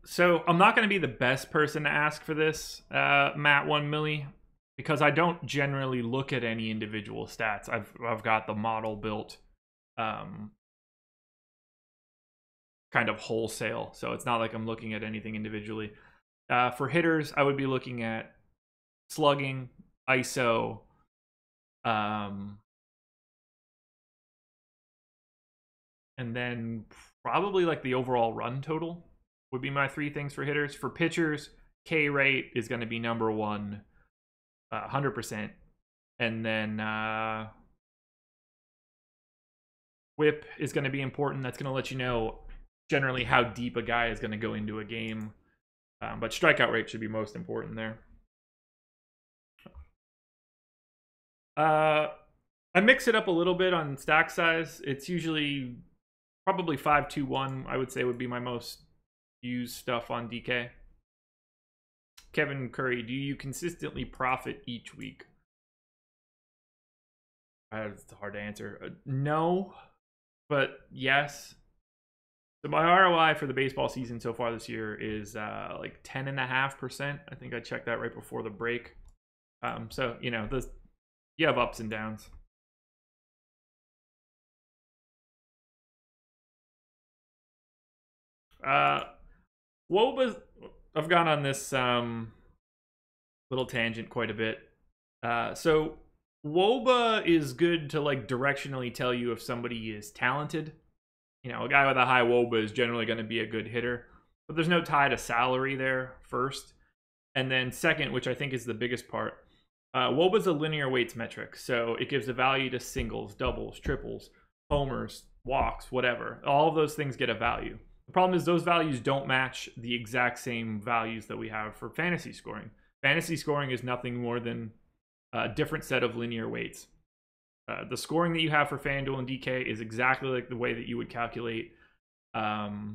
So I'm not going to be the best person to ask for this, Matt 1 Milli, because I don't generally look at any individual stats. I've got the model built kind of wholesale, so it's not like I'm looking at anything individually. For hitters, I would be looking at slugging, ISO, and then probably like the overall run total would be my 3 things for hitters. For pitchers, K rate is going to be number 1, 100%. And then whip is going to be important. That's going to let you know generally how deep a guy is going to go into a game. But strikeout rate should be most important there. I mix it up a little bit on stack size. It's usually probably 5-2-1, I would say, would be my most used stuff on DK. Kevin Curry, do you consistently profit each week? It's hard to answer. No, but yes. So my ROI for the baseball season so far this year is like 10.5%. I think I checked that right before the break. So, you know, you have ups and downs. Woba, I've gone on this little tangent quite a bit. So Woba is good to like directionally tell you if somebody is talented. You know, a guy with a high Woba is generally going to be a good hitter, but there's no tie to salary there first. And then second, which I think is the biggest part, Woba's a linear weights metric. So it gives a value to singles, doubles, triples, homers, walks, whatever. All of those things get a value. The problem is those values don't match the exact same values that we have for fantasy scoring. Fantasy scoring is nothing more than a different set of linear weights. The scoring that you have for FanDuel and DK is exactly like the way that you would calculate Woba.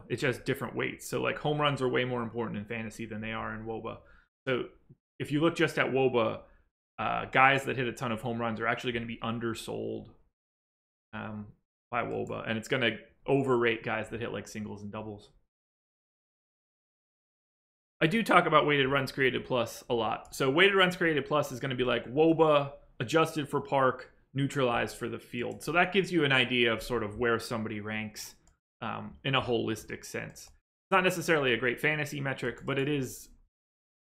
It's just different weights. So like home runs are way more important in fantasy than they are in Woba. So if you look just at Woba, guys that hit a ton of home runs are actually going to be undersold by WOBA, and it's going to overrate guys that hit like singles and doubles. I do talk about weighted runs created plus a lot. So weighted runs created plus is going to be like WOBA adjusted for park, neutralized for the field. So that gives you an idea of sort of where somebody ranks in a holistic sense. It's not necessarily a great fantasy metric, but it's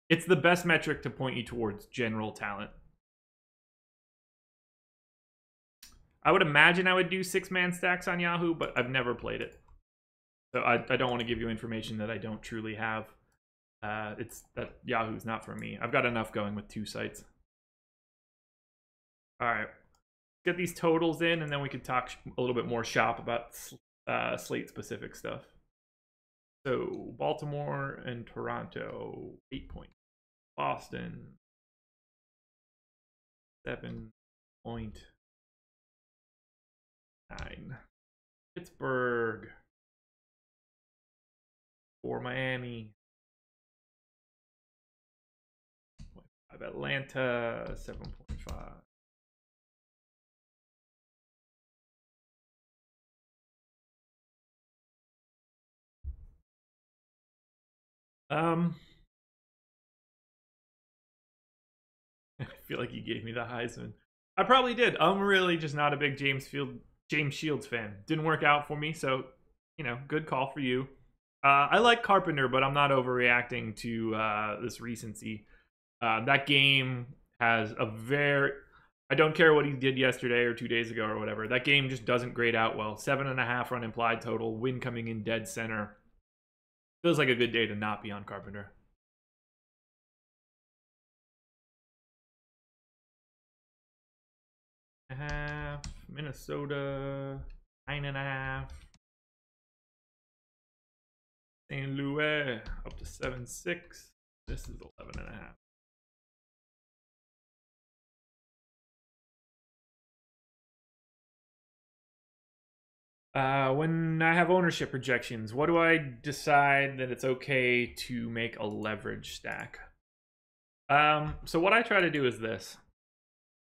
the best metric to point you towards general talent. I would imagine I would do 6-man stacks on Yahoo, but I've never played it. So I don't want to give you information that I don't truly have. It's that Yahoo's not for me. I've got enough going with 2 sites. All right, get these totals in, and then we can talk a little bit more shop about slate specific stuff. So Baltimore and Toronto, 8 points. Boston, 7.9. Pittsburgh, 4 Miami. Atlanta, 7.5. I feel like you gave me the Heisman. I probably did. I'm really just not a big James Shields fan. Didn't work out for me, so good call for you. I like Carpenter, but I'm not overreacting to this recency. That game has I don't care what he did yesterday or 2 days ago or whatever. That game just doesn't grade out well. 7.5 run implied total, win coming in dead center. Feels like a good day to not be on Carpenter. Half. Minnesota, 9.5. St. Louis up to 7.6. This is 11.5. When I have ownership projections, what do I decide that it's okay to make a leverage stack? So what I try to do is this.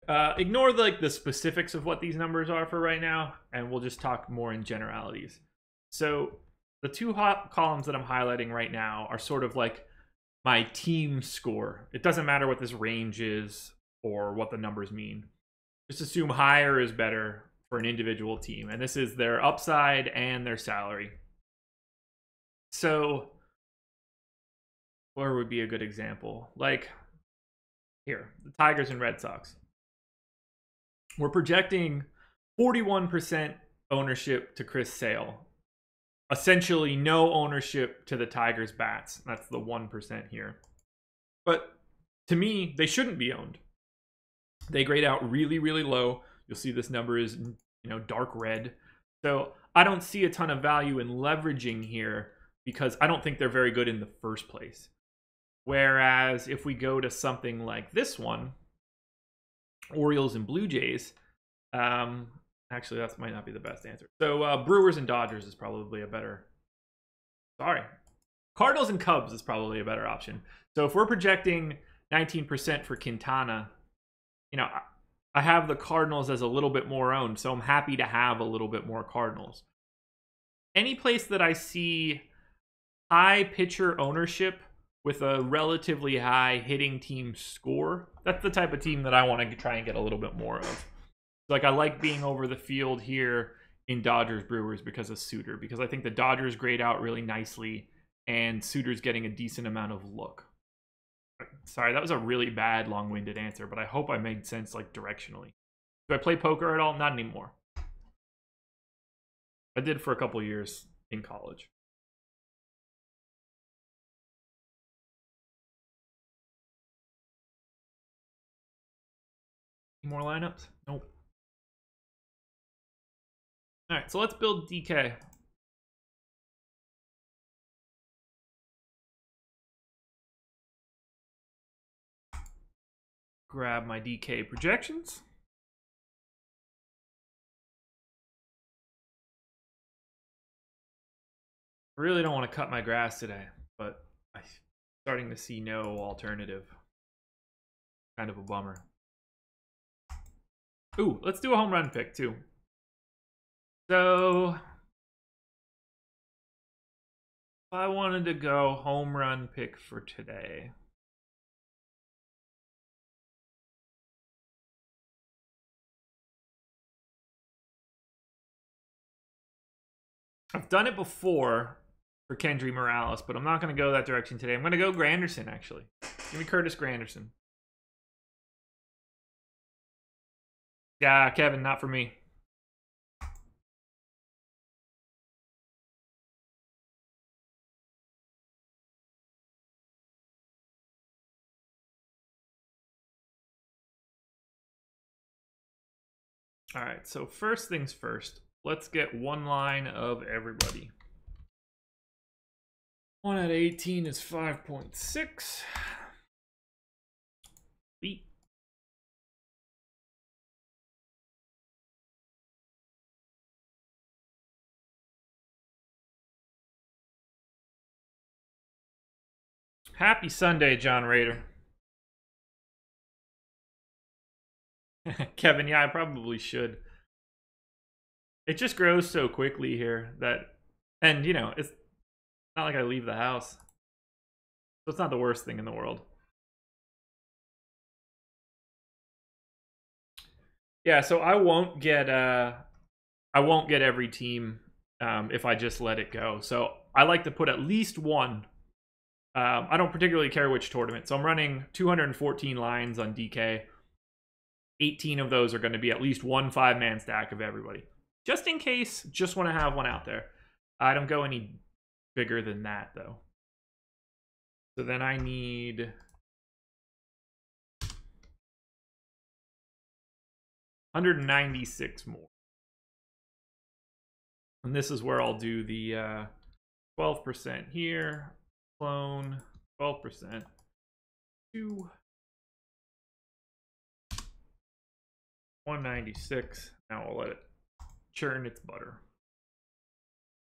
Ignore the specifics of what these numbers are for right now, and we'll just talk more in generalities. So the 2 columns that I'm highlighting right now are sort of like my team score. It doesn't matter what this range is or what the numbers mean. Just assume higher is better for an individual team, and this is their upside and their salary. So where would be a good example? Like here, the Tigers and Red Sox. We're projecting 41% ownership to Chris Sale. Essentially no ownership to the Tigers bats. That's the 1% here. But to me, they shouldn't be owned. They grade out really, really low. You'll see this number is, dark red. So I don't see a ton of value in leveraging here because I don't think they're very good in the first place. Whereas if we go to something like this one, Orioles and Blue Jays, actually that might not be the best answer. So Brewers and Dodgers is probably a better, Cardinals and Cubs is probably a better option. So if we're projecting 19% for Quintana, I have the Cardinals as a little bit more owned, so I'm happy to have a little bit more Cardinals. Any place that I see high pitcher ownership with a relatively high hitting team score, that's the type of team that I want to try and get a little bit more of. Like I like being over the field here in Dodgers Brewers because of Suter, because I think the Dodgers grade out really nicely and Suter's getting a decent amount of look. Sorry, that was a really bad long-winded answer, but I hope I made sense directionally. Do I play poker at all? Not anymore. I did for a couple years in college. Any more lineups? Nope. All right, so let's build DK. Grab my DK projections. I really don't want to cut my grass today, but I'm starting to see no alternative. Kind of a bummer. Ooh, let's do a home run pick too. So if I wanted to go home run pick for today, I've done it before for Kendry Morales, but I'm not going to go that direction today. I'm going to go Granderson, actually. Give me Curtis Granderson. Yeah, Kevin, not for me. All right, so first things first. Let's get one line of everybody. 1 out of 18 is 5.6. Beat. Happy Sunday, John Rader. Kevin, yeah, I probably should. It just grows so quickly here that, and you know, it's not like I leave the house. So it's not the worst thing in the world. Yeah, so I won't get every team if I just let it go. So I like to put at least one. I don't particularly care which tournament. So I'm running 214 lines on DK. 18 of those are going to be at least one 5-man stack of everybody. Just in case, just want to have one out there. I don't go any bigger than that, though. So then I need 196 more. And this is where I'll do the 12% here. Clone 12%. 2. 196. Now I'll let it churn its butter.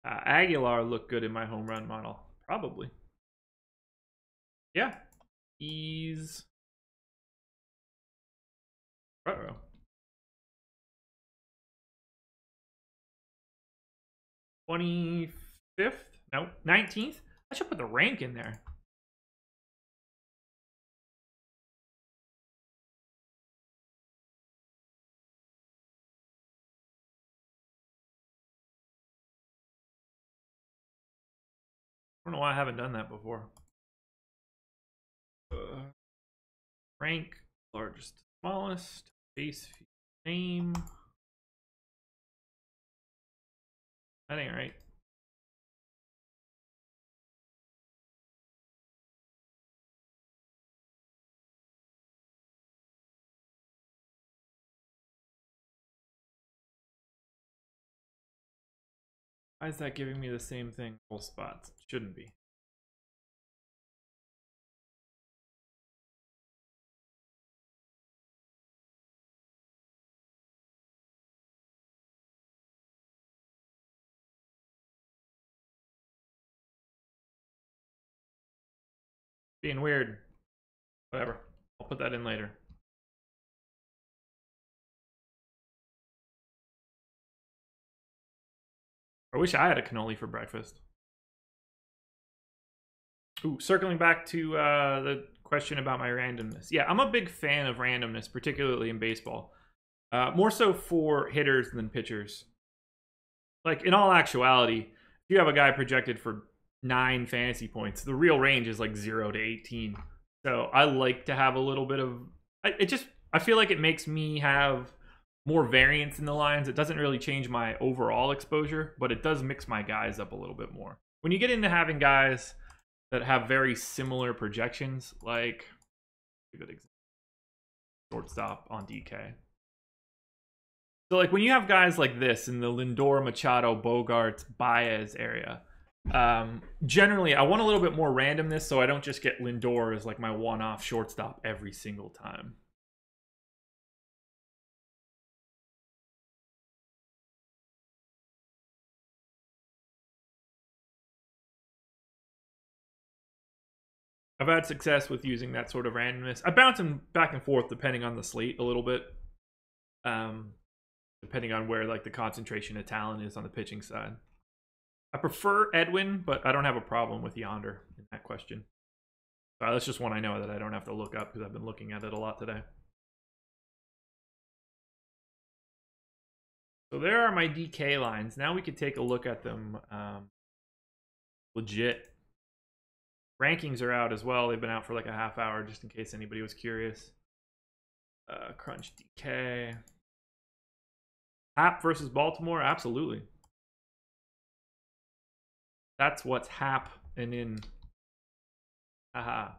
Aguilar looked good in my home run model. Probably. Yeah. He's... Uh-oh. 25th? No, 19th? I should put the rank in there. I don't know why I haven't done that before. Rank, largest, smallest, base name. That ain't right. Why is that giving me the same thing? Full spots. Shouldn't be. Being weird. Whatever. I'll put that in later. I wish I had a cannoli for breakfast. Ooh, circling back to the question about my randomness. Yeah, I'm a big fan of randomness, particularly in baseball. More so for hitters than pitchers. Like, in all actuality, if you have a guy projected for 9 fantasy points, the real range is like 0 to 18. So I like to have a little bit of... I feel like it makes me have more variance in the lines. It doesn't really change my overall exposure, but it does mix my guys up a little bit more. When you get into having guys that have very similar projections, like a good example, shortstop on DK. So like when you have guys like this in the Lindor, Machado, Bogarts, Baez area, generally I want a little bit more randomness so I don't just get Lindor as like my one-off shortstop every single time. I've had success with using that sort of randomness. I bounce them back and forth depending on the slate a little bit. depending on where like the concentration of talent is on the pitching side. I prefer Edwin, but I don't have a problem with Yonder in that question. That's just one I know that I don't have to look up because I've been looking at it a lot today. So there are my DK lines. Now we could take a look at them legit. Rankings are out as well. They've been out for like a half hour just in case anybody was curious. Crunch DK. Hap versus Baltimore? Absolutely. That's what's happening. Haha.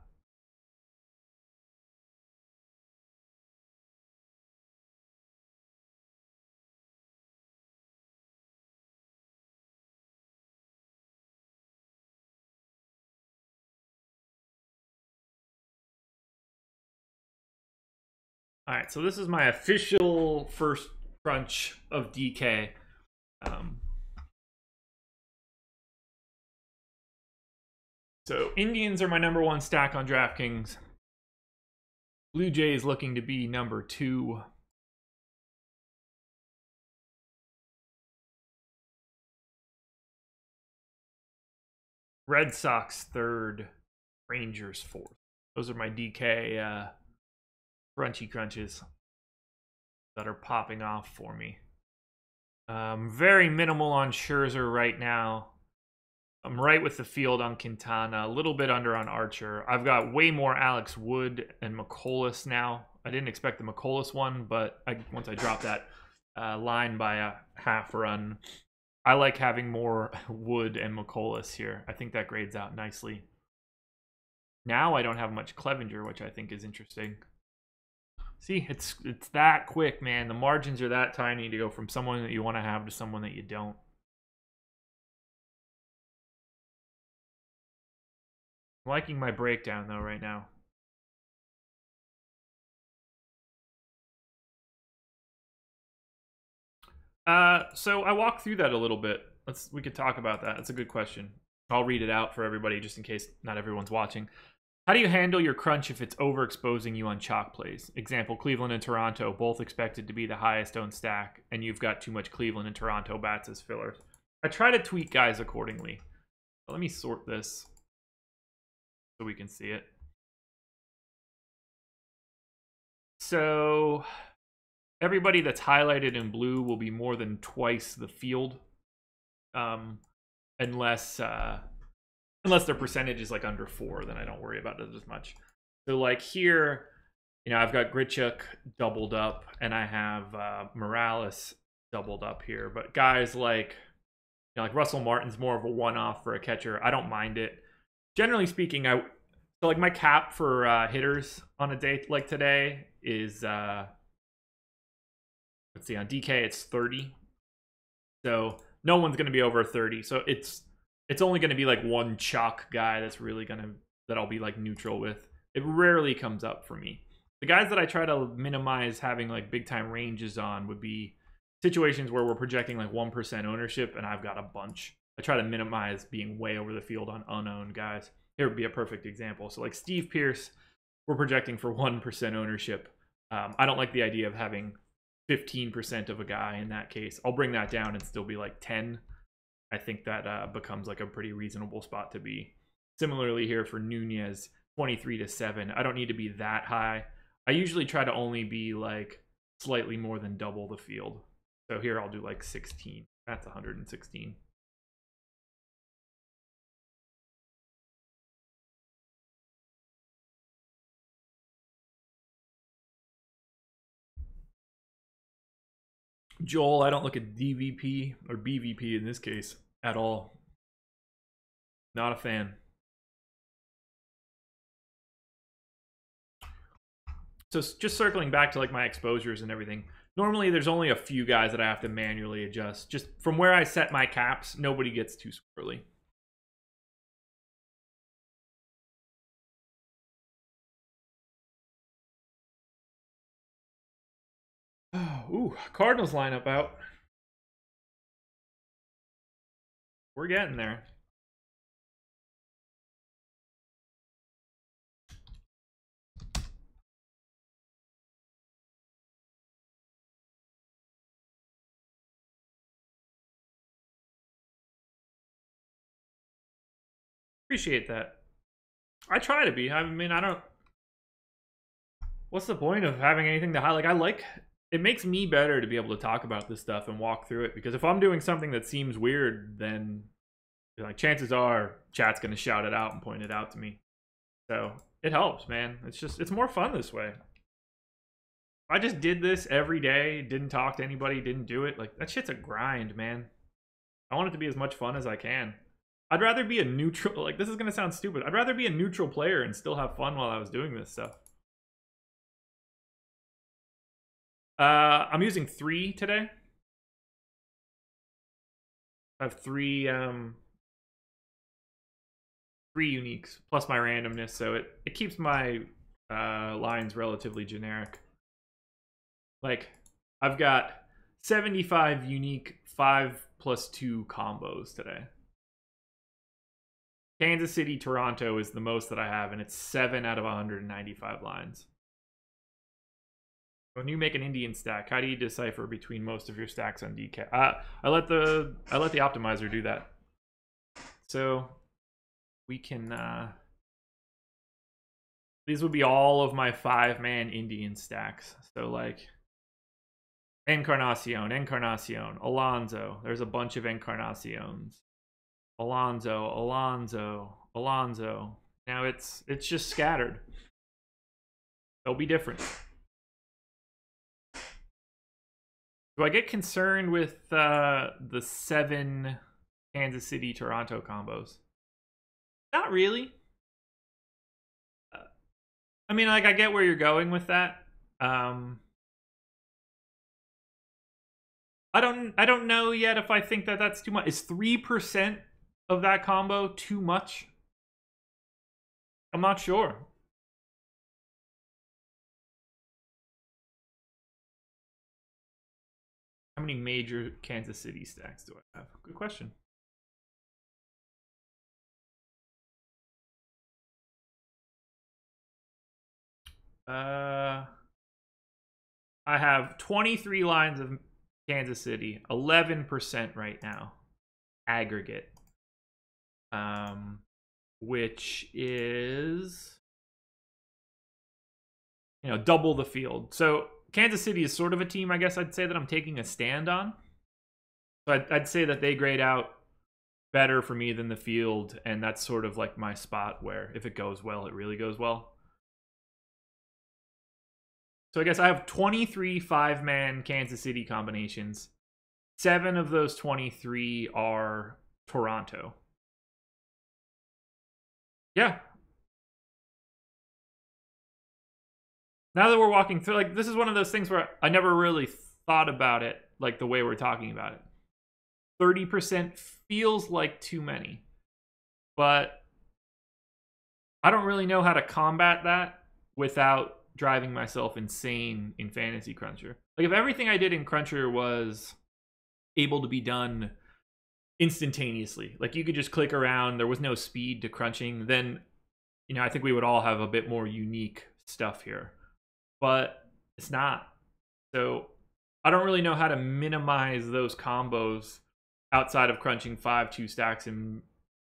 All right, so this is my official first crunch of DK. So Indians are my #1 stack on DraftKings. Blue Jays looking to be #2. Red Sox 3rd. Rangers 4th. Those are my DK crunchy crunches that are popping off for me. Very minimal on Scherzer right now. I'm right with the field on Quintana, a little bit under on Archer. I've got way more Alex Wood and McCollis now. I didn't expect the McCollis one, but once I dropped that line by a half run, I like having more Wood and McCollis here. I think that grades out nicely. Now I don't have much Clevenger, which I think is interesting. See, it's that quick, man. The margins are that tiny to go from someone that you want to have to someone that you don't. I'm liking my breakdown, though, right now. So I walked through that a little bit. We could talk about that. That's a good question. I'll read it out for everybody just in case not everyone's watching. How do you handle your crunch if it's overexposing you on chalk plays? Example, Cleveland and Toronto, both expected to be the highest owned stack, and you've got too much Cleveland and Toronto bats as fillers. I try to tweak guys accordingly. Let me sort this so we can see it. So everybody that's highlighted in blue will be more than twice the field, unless their percentage is like under 4, then I don't worry about it as much. So like here, you know, I've got Grichuk doubled up, and I have Morales doubled up here. But guys like, you know, like Russell Martin's more of a one-off for a catcher. I don't mind it. Generally speaking, so like my cap for hitters on a day like today is let's see, on DK it's 30. So no one's going to be over 30. So it's only going to be like one chalk guy that's really that I'll be like neutral with. It rarely comes up for me. The guys that I try to minimize having like big time ranges on would be situations where we're projecting like 1% ownership and I've got a bunch. I try to minimize being way over the field on unowned guys. Here would be a perfect example. So like Steve Pearce, we're projecting for 1% ownership. I don't like the idea of having 15% of a guy in that case. I'll bring that down and still be like 10. I think that becomes like a pretty reasonable spot to be. Similarly here for Nunez, 23-7. I don't need to be that high. I usually try to only be like slightly more than double the field. So here I'll do like 16. That's 116. Joel, I don't look at DVP or BVP in this case at all. Not a fan. So just circling back to like my exposures and everything. Normally there's only a few guys that I have to manually adjust. Just from where I set my caps, nobody gets too squirrely. Ooh, Cardinals lineup out. We're getting there. Appreciate that. I try to be. I mean, I don't. What's the point of having anything to highlight? It makes me better to be able to talk about this stuff and walk through it, because if I'm doing something that seems weird, then like chances are chat's gonna shout it out and point it out to me. So it helps, man. It's more fun this way. If I just did this every day, didn't talk to anybody, didn't do it, like that shit's a grind, man. I want it to be as much fun as I can. I'd rather be a neutral, like this is gonna sound stupid, I'd rather be a neutral player and still have fun while I was doing this stuff. I'm using 3 today. I have 3 uniques plus my randomness, so it keeps my lines relatively generic. Like I've got 75 unique 5+2 combos today. Kansas City, Toronto is the most that I have, and it's 7 out of 195 lines. When you make an Indian stack, how do you decipher between most of your stacks on DK? I let the optimizer do that. So we can these would be all of my 5-man Indian stacks. So like Encarnacion, Alonso. There's a bunch of Encarnacions. Alonso. Now it's just scattered. They'll be different. Do I get concerned with the 7 Kansas City Toronto combos? Not really. I mean, like, I get where you're going with that. I don't know yet if I think that that's too much. Is 3% of that combo too much? I'm not sure. How many major Kansas City stacks do I have? Good question. I have 23 lines of Kansas City, 11% right now, aggregate, which is, you know, double the field. So Kansas City is sort of a team, I guess I'd say, that I'm taking a stand on. So I'd say that they grade out better for me than the field, and that's sort of like my spot where if it goes well, it really goes well. So I guess I have 23 5-man Kansas City combinations. 7 of those 23 are Toronto. Yeah. Now that we're walking through, like, this is one of those things where I never really thought about it like the way we're talking about it. 30% feels like too many, but I don't really know how to combat that without driving myself insane in Fantasy Cruncher. Like, if everything I did in Cruncher was able to be done instantaneously, like you could just click around, there was no speed to crunching, then, you know, I think we would all have a bit more unique stuff here. But it's not. So I don't really know how to minimize those combos outside of crunching 5-2 stacks and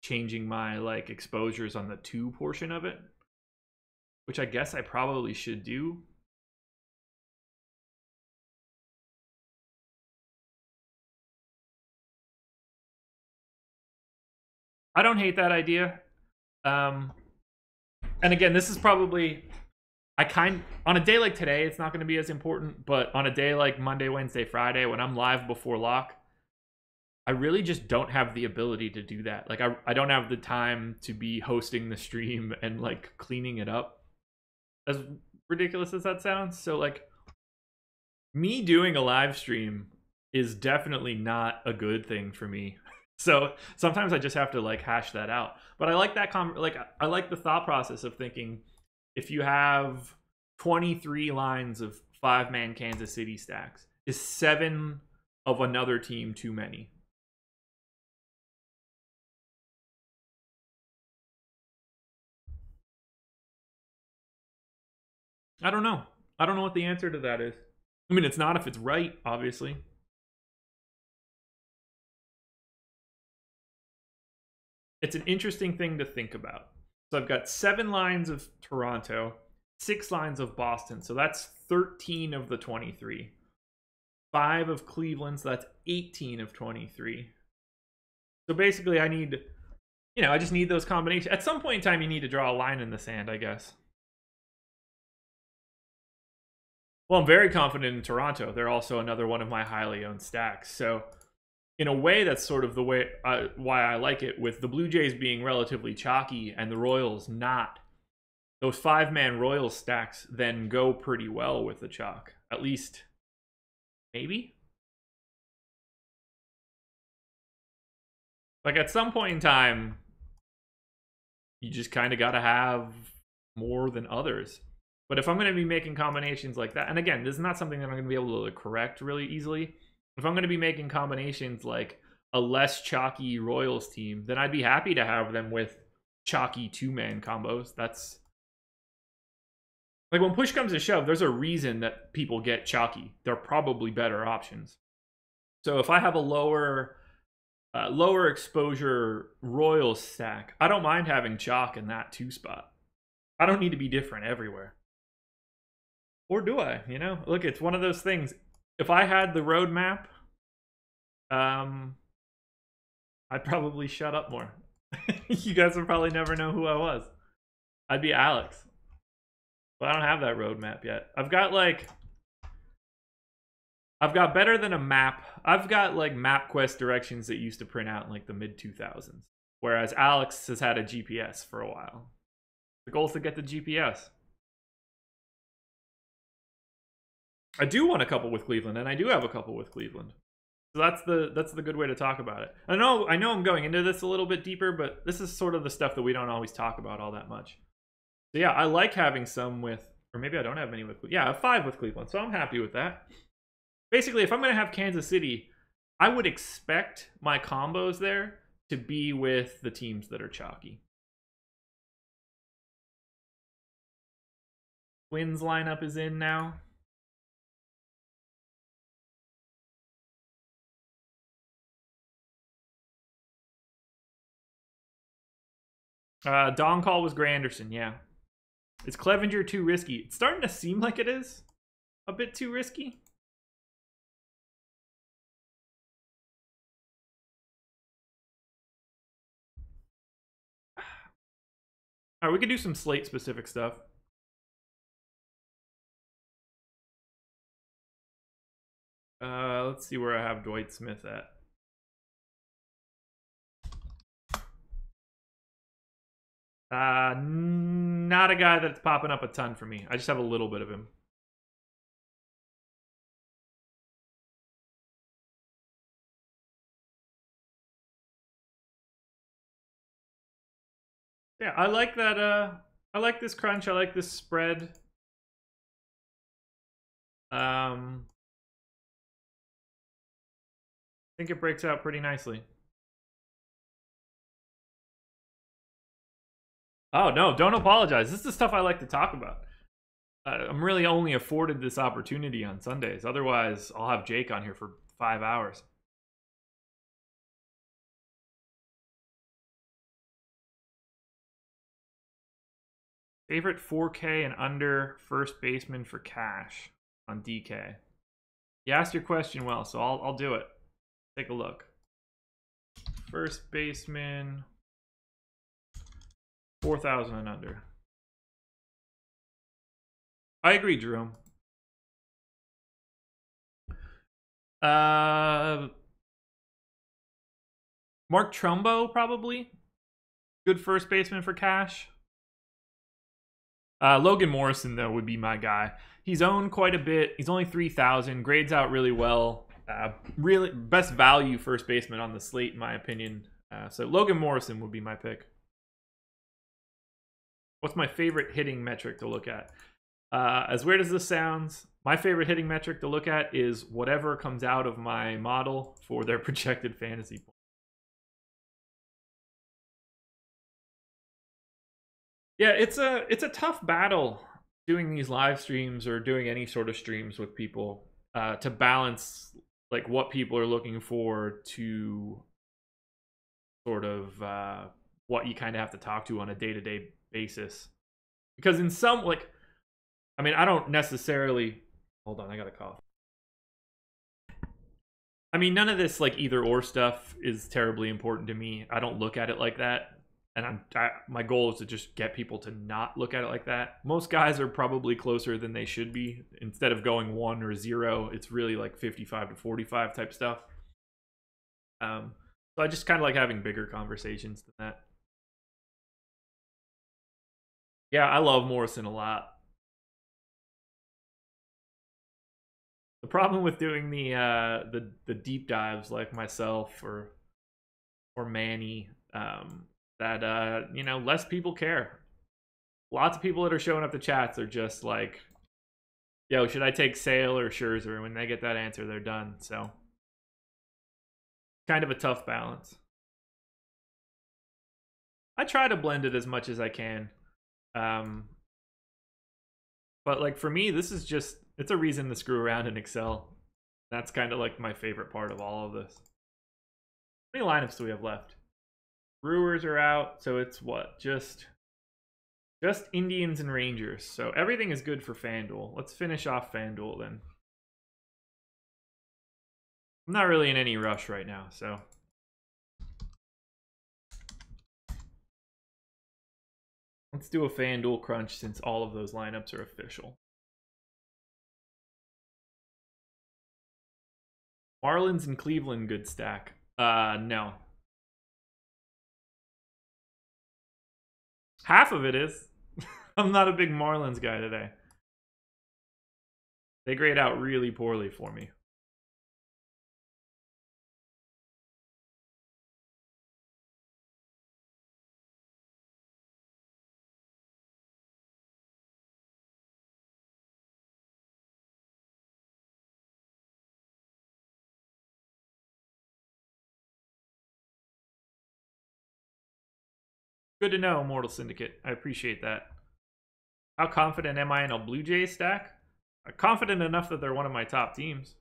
changing my like exposures on the 2 portion of it, which I guess I probably should do. I don't hate that idea. And again, this is probably, on a day like today, it's not going to be as important, but on a day like Monday, Wednesday, Friday, when I'm live before lock, I really just don't have the ability to do that. Like, I don't have the time to be hosting the stream and like cleaning it up, as ridiculous as that sounds. So like, me doing a live stream is definitely not a good thing for me. So sometimes I just have to like hash that out. But I like that I like the thought process of thinking, if you have 23 lines of 5-man Kansas City stacks, is 7 of another team too many? I don't know. I don't know what the answer to that is. I mean, it's not if it's right, obviously. it's an interesting thing to think about. So I've got 7 lines of Toronto, 6 lines of Boston. So that's 13 of the 23. 5 of Cleveland, so that's 18 of 23. So basically I need, I just need those combinations. At some point in time, you need to draw a line in the sand, I guess. Well, I'm very confident in Toronto. They're also another one of my highly owned stacks. So in a way, that's sort of the way why I like it, with the Blue Jays being relatively chalky and the Royals not. Those 5-man Royals stacks then go pretty well with the chalk. At least, maybe? Like, at some point in time, you just kind of got to have more than others. But if I'm going to be making combinations like that, and again, this is not something that I'm going to be able to correct really easily. If I'm going to be making combinations like a less chalky Royals team, then I'd be happy to have them with chalky 2-man combos. That's like, when push comes to shove, there's a reason that people get chalky. They're probably better options. So if I have a lower exposure Royals stack, I don't mind having chalk in that 2 spot. I don't need to be different everywhere. Or do I? Look, it's one of those things. If I had the roadmap, I'd probably shut up more. You guys would probably never know who I was. I'd be Alex. But I don't have that roadmap yet. I've got better than a map. I've got like MapQuest directions that used to print out in like the mid-2000s. Whereas Alex has had a GPS for a while. The goal is to get the GPS. I do want a couple with Cleveland, and I do have a couple with Cleveland. So that's the good way to talk about it. I know I'm going into this a little bit deeper, but this is sort of the stuff that we don't always talk about all that much. So yeah, I like having some with, or maybe I don't have many with, yeah, I have 5 with Cleveland, so I'm happy with that. Basically, if I'm going to have Kansas City, I would expect my combos there to be with the teams that are chalky. Twins lineup is in now. Dawn call was Granderson, yeah. Is Clevenger too risky? It's starting to seem like it is a bit too risky. All right, we could do some slate-specific stuff. Let's see where I have Dwight Smith at. Not a guy that's popping up a ton for me. I just have a little bit of him. Yeah, I like that. I like this crunch. I like this spread. I think it breaks out pretty nicely. Oh, no, don't apologize. This is the stuff I like to talk about. I'm really only afforded this opportunity on Sundays. Otherwise, I'll have Jake on here for 5 hours. Favorite 4K and under first baseman for cash on DK. You asked your question well, so I'll do it. Take a look. First baseman, 4,000 and under. I agree, Jerome. Mark Trumbo, probably. Good first baseman for cash. Logan Morrison, though, would be my guy. He's owned quite a bit. He's only 3,000. Grades out really well. Really best value first baseman on the slate, in my opinion. So Logan Morrison would be my pick. What's my favorite hitting metric to look at? As weird as this sounds, my favorite hitting metric to look at is whatever comes out of my model for their projected fantasy points. Yeah, it's a tough battle doing these live streams or doing any sort of streams with people to balance like what people are looking for to sort of what you kind of have to talk to on a day-to-day basis. Because in some, like, I mean, I don't necessarily, hold on, I got a cough. I mean, none of this like either or stuff is terribly important to me. I don't look at it like that. And my goal is to just get people to not look at it like that. Most guys are probably closer than they should be. Instead of going 1 or 0, it's really like 55 to 45 type stuff. So I just kind of like having bigger conversations than that. Yeah, I love Morrison a lot. The problem with doing the deep dives like myself or Manny, that you know, less people care. Lots of people that are showing up to chats are just like, yo, should I take Sale or Scherzer? And when they get that answer, they're done. So kind of a tough balance. I try to blend it as much as I can. But like for me, this is just, it's a reason to screw around in Excel. That's kind of like my favorite part of all of this. How many lineups do we have left? Brewers are out, so it's what? Just Indians and Rangers. So everything is good for FanDuel. Let's finish off FanDuel then. I'm not really in any rush right now, so. Let's do a FanDuel crunch since all of those lineups are official. Marlins and Cleveland, good stack. No. Half of it is. I'm not a big Marlins guy today. They grade out really poorly for me. Good to know, Mortal Syndicate. I appreciate that. How confident am I in a Blue Jays stack? I'm confident enough that they're one of my top teams.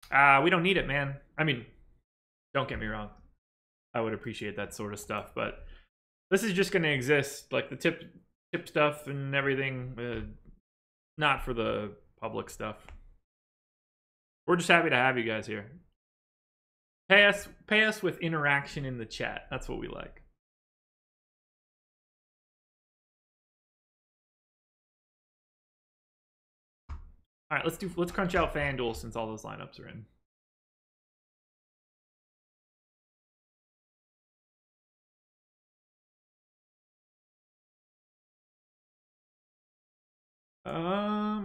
We don't need it, man. I mean, don't get me wrong. I would appreciate that sort of stuff, but this is just going to exist. Like the tip stuff and everything, not for the public stuff. We're just happy to have you guys here. Pay us with interaction in the chat. That's what we like. All right, let's crunch out FanDuel since all those lineups are in.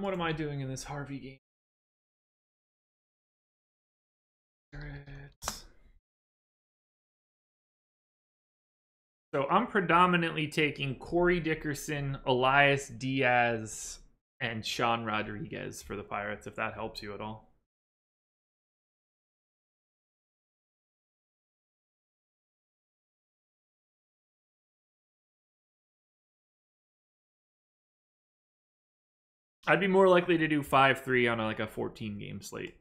What am I doing in this Harvey game? So I'm predominantly taking Corey Dickerson, Elias Diaz, and Sean Rodriguez for the Pirates, if that helps you at all. I'd be more likely to do 5-3 on like a 14-game slate.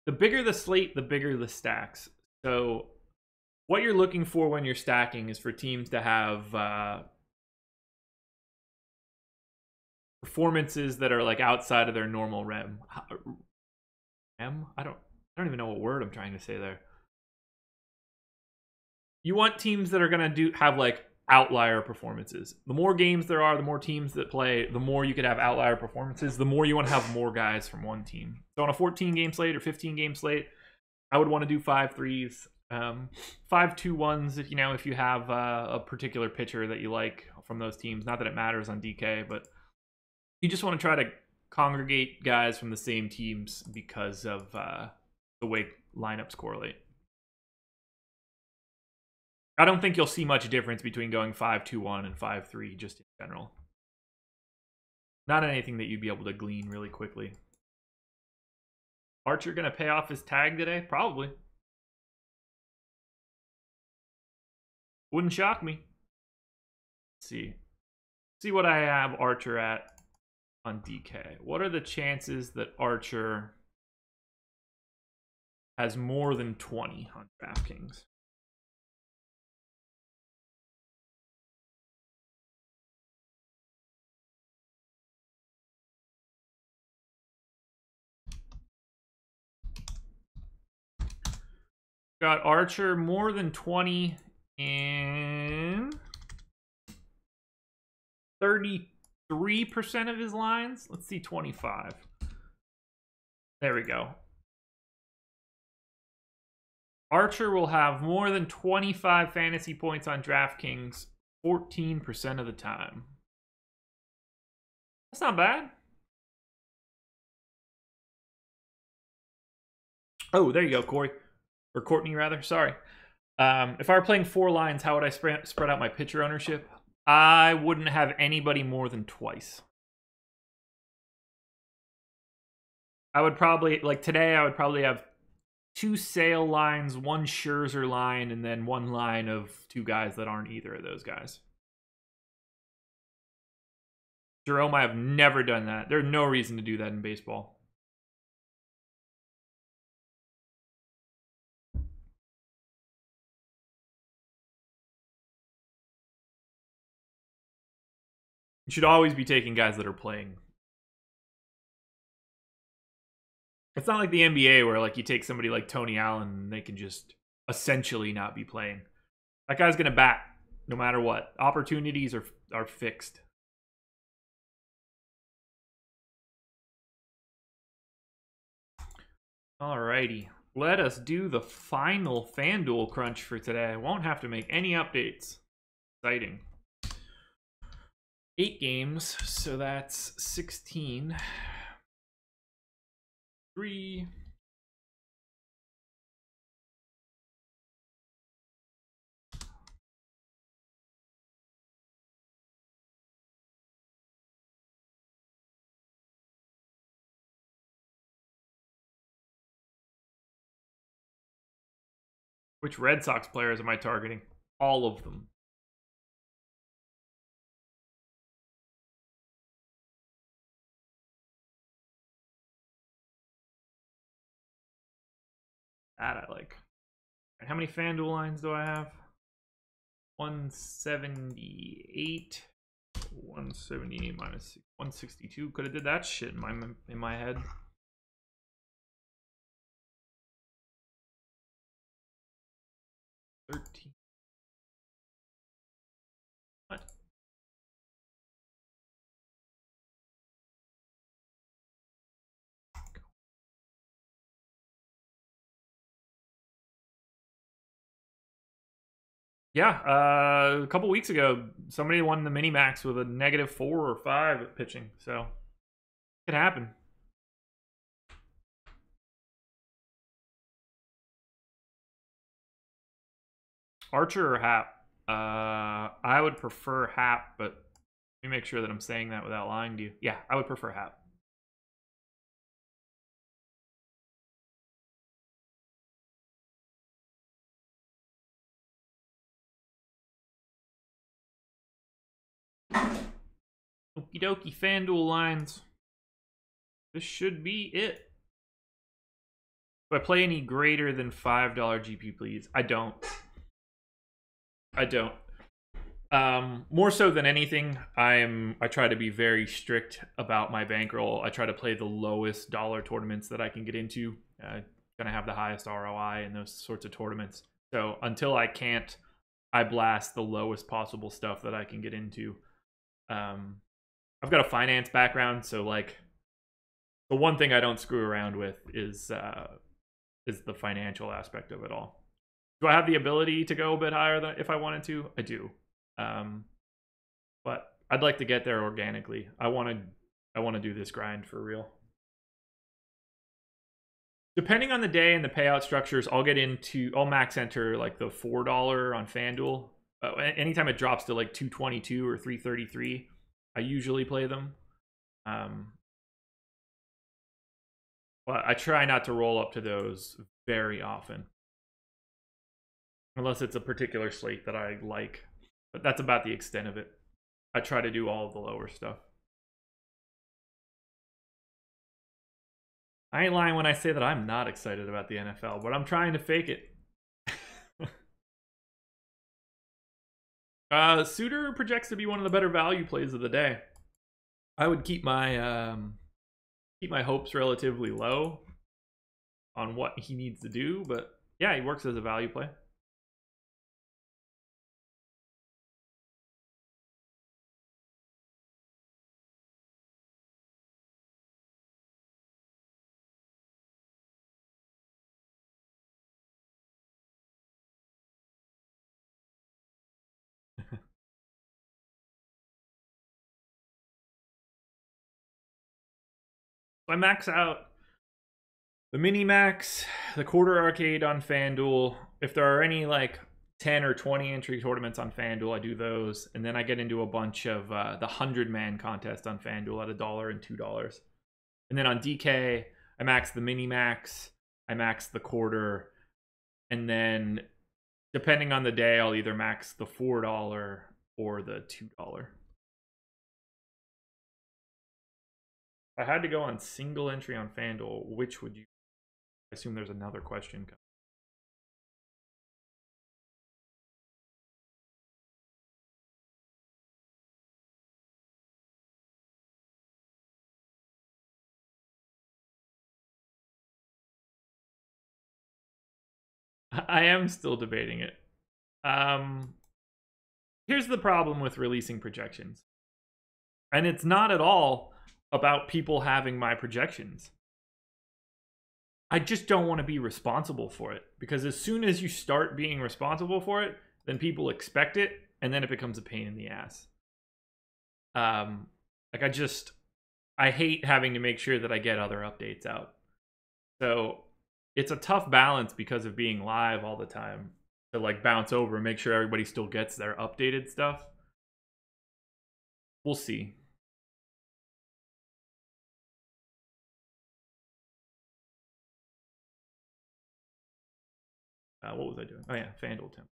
The bigger the slate, the bigger the stacks. So what you're looking for when you're stacking is for teams to have performances that are like outside of their normal rem. I don't even know what word I'm trying to say there. You want teams that are gonna have like outlier performances. The more games there are, the more teams that play, the more you could have outlier performances, the more you want to have more guys from one team. So on a 14-game slate or 15-game slate, I would want to do 5-3s, 5-2-1s if you have a particular pitcher that you like from those teams. Not that it matters on DK, but you just want to try to congregate guys from the same teams because of the way lineups correlate. I don't think you'll see much difference between going 5-2-1 and 5-3 just in general. Not anything that you'd be able to glean really quickly. Archer going to pay off his tag today? Probably. Wouldn't shock me. Let's see what I have Archer at on DK. What are the chances that Archer has more than 20 on DraftKings. Got Archer more than 20 in 33% of his lines. Let's see 25. There we go. Archer will have more than 25 fantasy points on DraftKings 14% of the time. That's not bad. Oh, there you go, Corey. Or Courtney, rather. Sorry. If I were playing 4 lines, how would I spread out my pitcher ownership? I wouldn't have anybody more than twice. I would probably, like today, I would probably have 2 Sale lines, 1 Scherzer line, and then 1 line of 2 guys that aren't either of those guys. Jerome, I have never done that. There's no reason to do that in baseball. You should always be taking guys that are playing. It's not like the NBA where like you take somebody like Tony Allen and they can just essentially not be playing. That guy's going to bat no matter what. Opportunities are fixed. Alrighty. Let us do the final FanDuel crunch for today. I won't have to make any updates. Exciting. 8 games, so that's 16. 3. Which Red Sox players am I targeting? All of them. That I like. How many FanDuel lines do I have? 178. 178 minus 162. Could have did that shit in my head. $13. What? Yeah, a couple weeks ago, somebody won the mini max with a -4 or 5 at pitching, so it could happen. Archer or Hap? I would prefer Hap, but let me make sure that I'm saying that without lying to you. Yeah, I would prefer Hap. Okie dokie, FanDuel lines. This should be it. Do I play any greater than $5 GP, please? I don't. More so than anything, I try to be very strict about my bankroll. I try to play the lowest dollar tournaments that I can get into. Gonna have the highest ROI in those sorts of tournaments. So until I can't, I blast the lowest possible stuff that I can get into. I've got a finance background, so like the one thing I don't screw around with is the financial aspect of it all. Do I have the ability to go a bit higher than if I wanted to? I do. But I'd like to get there organically. I want to do this grind for real. Depending on the day and the payout structures, I'll max enter like the $4 on FanDuel. Anytime it drops to like 222 or 333, I usually play them. But I try not to roll up to those very often. Unless it's a particular slate that I like. But that's about the extent of it. I try to do all of the lower stuff. I ain't lying when I say that I'm not excited about the NFL, but I'm trying to fake it. Suter projects to be one of the better value plays of the day. I would keep my hopes relatively low on what he needs to do, but yeah, he works as a value play. I max out the mini max, the quarter arcade on FanDuel. If there are any like 10 or 20 entry tournaments on FanDuel, I do those. And then I get into a bunch of the 100-man contest on FanDuel at $1 and $2. And then on DK, I max the mini max, I max the quarter, and then depending on the day, I'll either max the $4 or the $2. If I had to go on single entry on FanDuel, which would you? I assume there's another question. I am still debating it. Here's the problem with releasing projections. And it's not at all about people having my projections. I just don't want to be responsible for it. Because as soon as you start being responsible for it, then people expect it, and then it becomes a pain in the ass. I hate having to make sure that I get other updates out. So it's a tough balance because of being live all the time to like bounce over and make sure everybody still gets their updated stuff. We'll see. What was I doing? Oh yeah, FanDuel temp.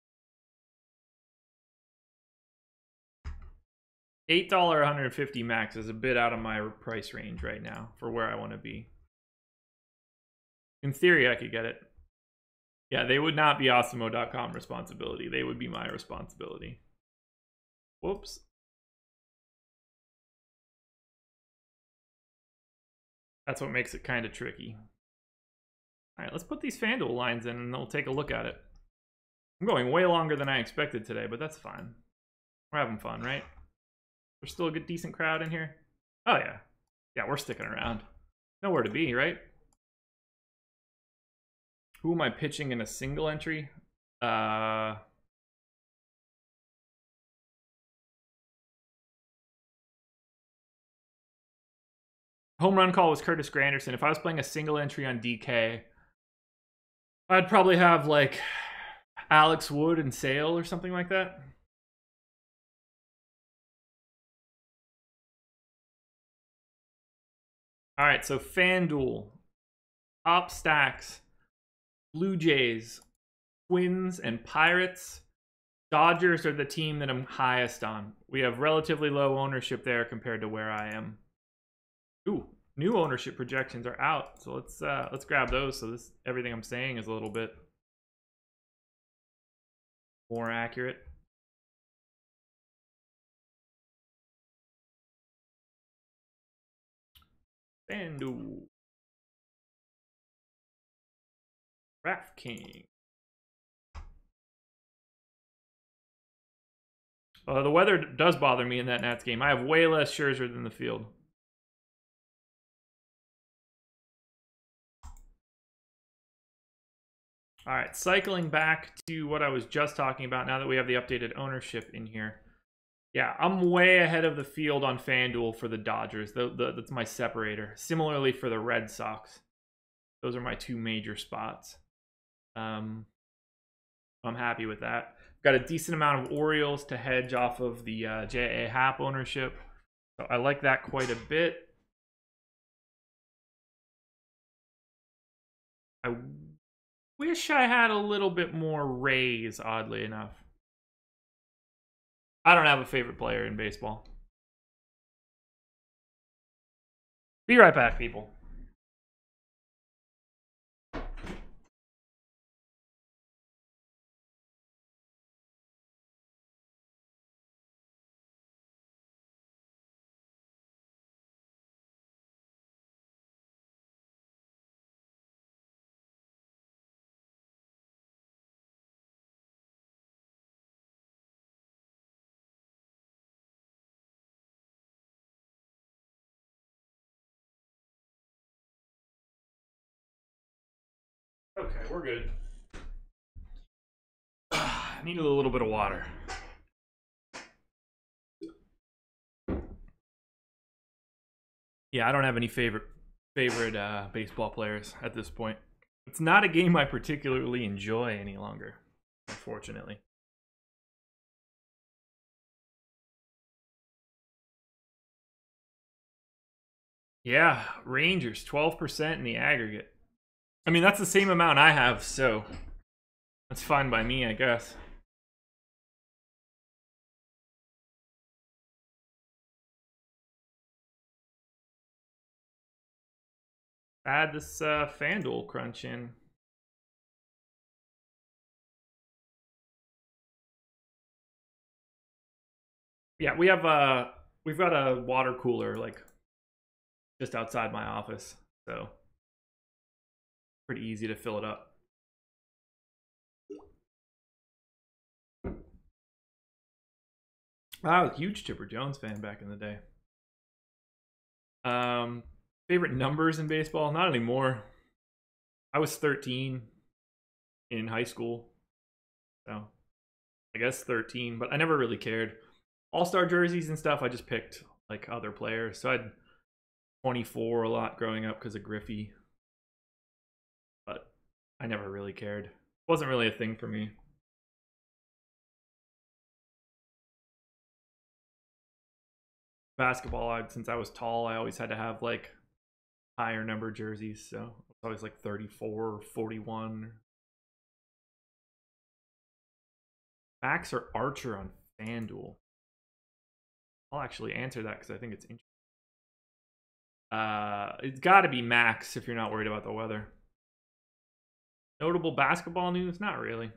$8 150 max is a bit out of my price range right now for where I want to be. In theory, I could get it. Yeah, they would not be Osimo.com responsibility. They would be my responsibility. Whoops. That's what makes it kind of tricky. All right, let's put these FanDuel lines in and we'll take a look at it. I'm going way longer than I expected today, but that's fine. We're having fun, right? There's still a good, decent crowd in here. Oh, yeah. Yeah, we're sticking around. Nowhere to be, right? Who am I pitching in a single entry? Home run call was Curtis Granderson. If I was playing a single entry on DK, I'd probably have like Alex Wood and Sale or something like that. All right, so FanDuel, top stacks, Blue Jays, Twins, and Pirates. Dodgers are the team that I'm highest on. We have relatively low ownership there compared to where I am. Ooh, new ownership projections are out, so let's grab those. So everything I'm saying is a little bit more accurate. FanDuel, DraftKings. The weather does bother me in that Nats game. I have way less Scherzer than the field. All right, cycling back to what I was just talking about now that we have the updated ownership in here. Yeah, I'm way ahead of the field on FanDuel for the Dodgers. That's my separator. Similarly for the Red Sox. Those are my two major spots. I'm happy with that. Got a decent amount of Orioles to hedge off of the J.A. Happ ownership. So I like that quite a bit. I wish I had a little bit more Rays, oddly enough. I don't have a favorite player in baseball. Be right back, people. we're good. I need a little bit of water. Yeah, I don't have any favorite baseball players at this point. It's not a game I particularly enjoy any longer, unfortunately. Yeah, Rangers, 12% in the aggregate. I mean, that's the same amount I have, so that's fine by me, I guess. Add this FanDuel crunch in. Yeah, we've got a water cooler like just outside my office, so pretty easy to fill it up. I was a huge Chipper Jones fan back in the day. Favorite numbers in baseball? Not anymore. I was 13 in high school, so I guess 13, but I never really cared. All-star jerseys and stuff, I just picked like other players. So I had 24 a lot growing up because of Griffey, but I never really cared. It wasn't really a thing for me. Basketball, since I was tall, I always had to have like higher number jerseys, so it was always like 34 or 41. Max or Archer on FanDuel? I'll actually answer that because I think it's interesting. It's got to be Max if you're not worried about the weather. Notable basketball news? Not really.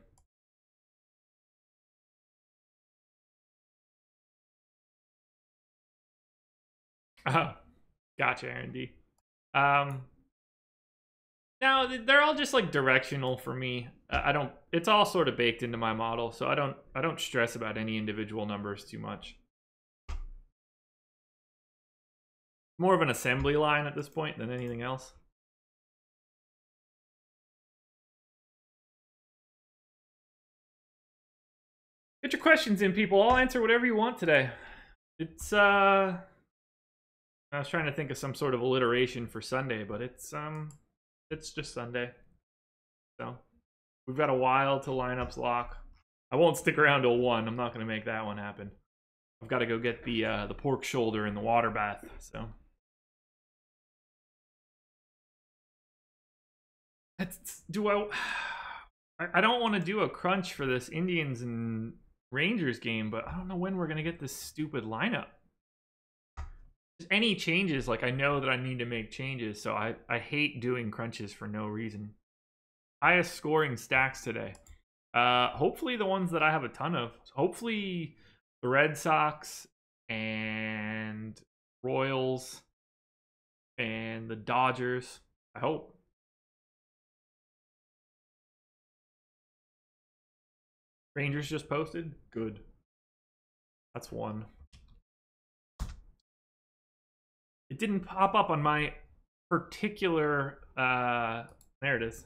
Oh, gotcha, Aaron D. Now they're all just like directional for me. I don't. It's all sort of baked into my model, so I don't stress about any individual numbers too much. More of an assembly line at this point than anything else. Get your questions in, people. I'll answer whatever you want today. It's I was trying to think of some sort of alliteration for Sunday, but it's just Sunday. So we've got a while till lineups lock. I won't stick around till 1. I'm not going to make that one happen. I've got to go get the pork shoulder in the water bath. So I don't want to do a crunch for this Indians and Rangers game, but I don't know when we're going to get this stupid lineup. Any changes, like I know that I need to make changes, so I hate doing crunches for no reason. Highest scoring stacks today. Hopefully the ones that I have a ton of. Hopefully the Red Sox and Royals and the Dodgers. I hope. Rangers just posted. Good. That's one. It didn't pop up on my particular there it is,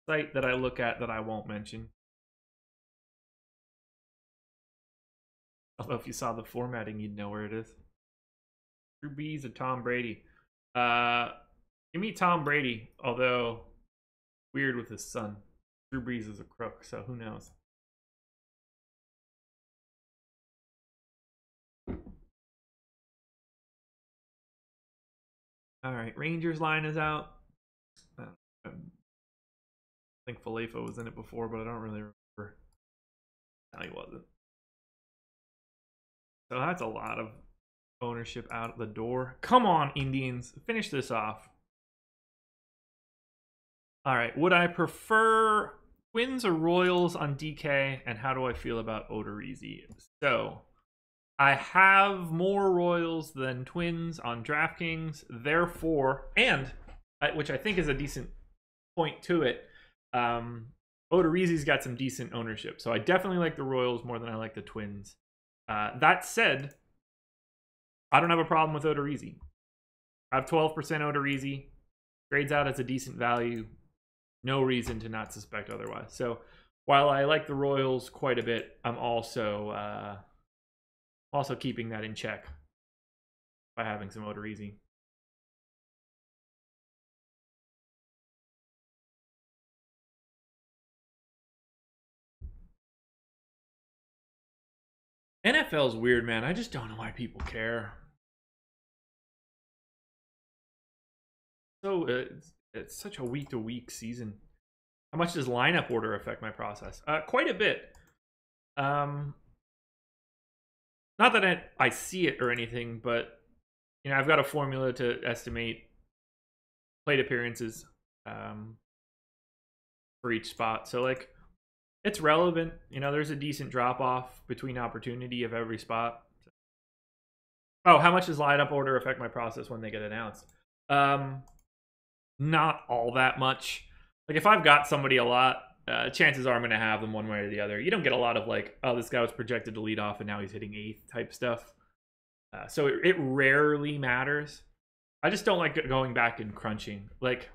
site that I look at that I won't mention. Although if you saw the formatting, you'd know where it is. Drew Brees or Tom Brady? Give me Tom Brady, although weird with his son. Drew Brees is a crook, so who knows? All right, Rangers line is out. I think Falefa was in it before, but I don't really remember. No, he wasn't. So that's a lot of ownership out the door. Come on, Indians. Finish this off. All right. Would I prefer Twins or Royals on DK? And how do I feel about Odorizzi? So I have more Royals than Twins on DraftKings. Therefore, and which I think is a decent point to it, Odorizzi's got some decent ownership. So I definitely like the Royals more than I like the Twins. That said, I don't have a problem with Odorizzi. I have 12% Odorizzi. Grades out as a decent value. No reason to not suspect otherwise. So while I like the Royals quite a bit, I'm also keeping that in check by having some Odorizzi. NFL's weird, man. I just don't know why people care. So it's such a week-to-week season. How much does lineup order affect my process? Quite a bit. Not that I see it or anything, but you know, I've got a formula to estimate plate appearances for each spot. So like, it's relevant. You know, there's a decent drop off between opportunity of every spot. Oh, how much does lineup order affect my process when they get announced? Not all that much. Like if I've got somebody a lot, chances are I'm going to have them one way or the other. You don't get a lot of like, oh, this guy was projected to lead off and now he's hitting 8th type stuff. So it rarely matters. I just don't like going back and crunching. Like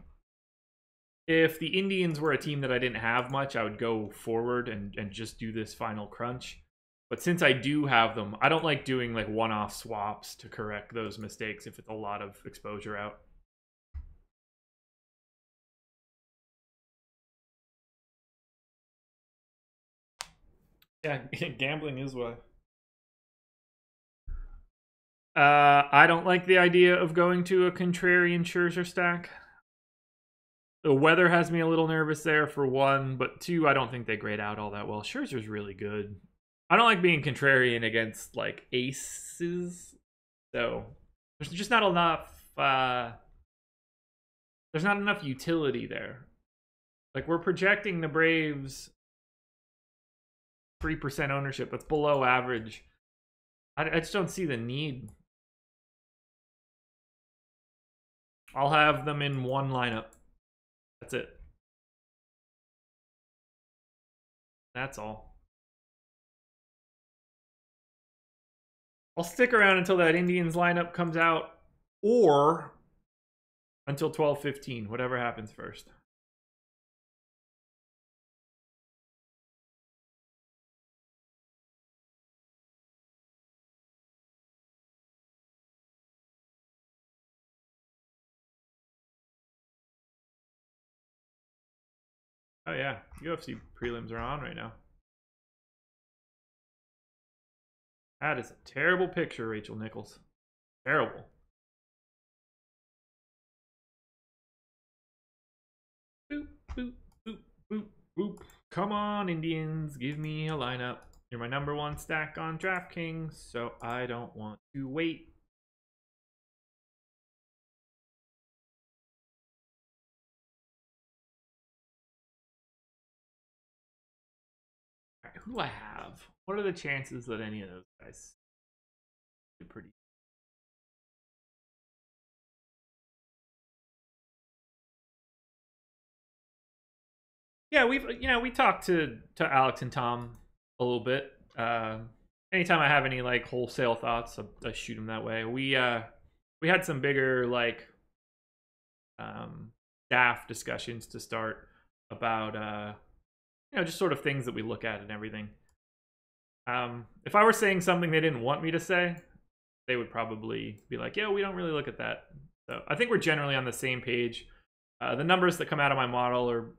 if the Indians were a team that I didn't have much, I would go forward and just do this final crunch. But since I do have them, I don't like doing like one-off swaps to correct those mistakes if it's a lot of exposure out. Yeah, gambling is why. I don't like the idea of going to a contrarian Scherzer stack. The weather has me a little nervous there for one, but two, I don't think they grade out all that well. Scherzer's really good. I don't like being contrarian against like aces, so there's just not enough. There's not enough utility there. Like we're projecting the Braves 3% ownership. That's below average. I just don't see the need. I'll have them in one lineup. That's it. That's all. I'll stick around until that Indians lineup comes out or until 12:15, whatever happens first. Oh yeah, UFC prelims are on right now. That is a terrible picture, Rachel Nichols. Terrible. Boop, boop, boop, boop, boop. Come on, Indians, give me a lineup. You're my #1 stack on DraftKings, so I don't want to wait. All right, who do I have? What are the chances that any of those guys do pretty? Yeah, we talked to Alex and Tom a little bit. Anytime I have any like wholesale thoughts, I shoot them that way. We had some bigger like staff discussions to start about just sort of things that we look at and everything. If I were saying something they didn't want me to say, they would probably be like, yeah, we don't really look at that. So I think we're generally on the same page. The numbers that come out of my model are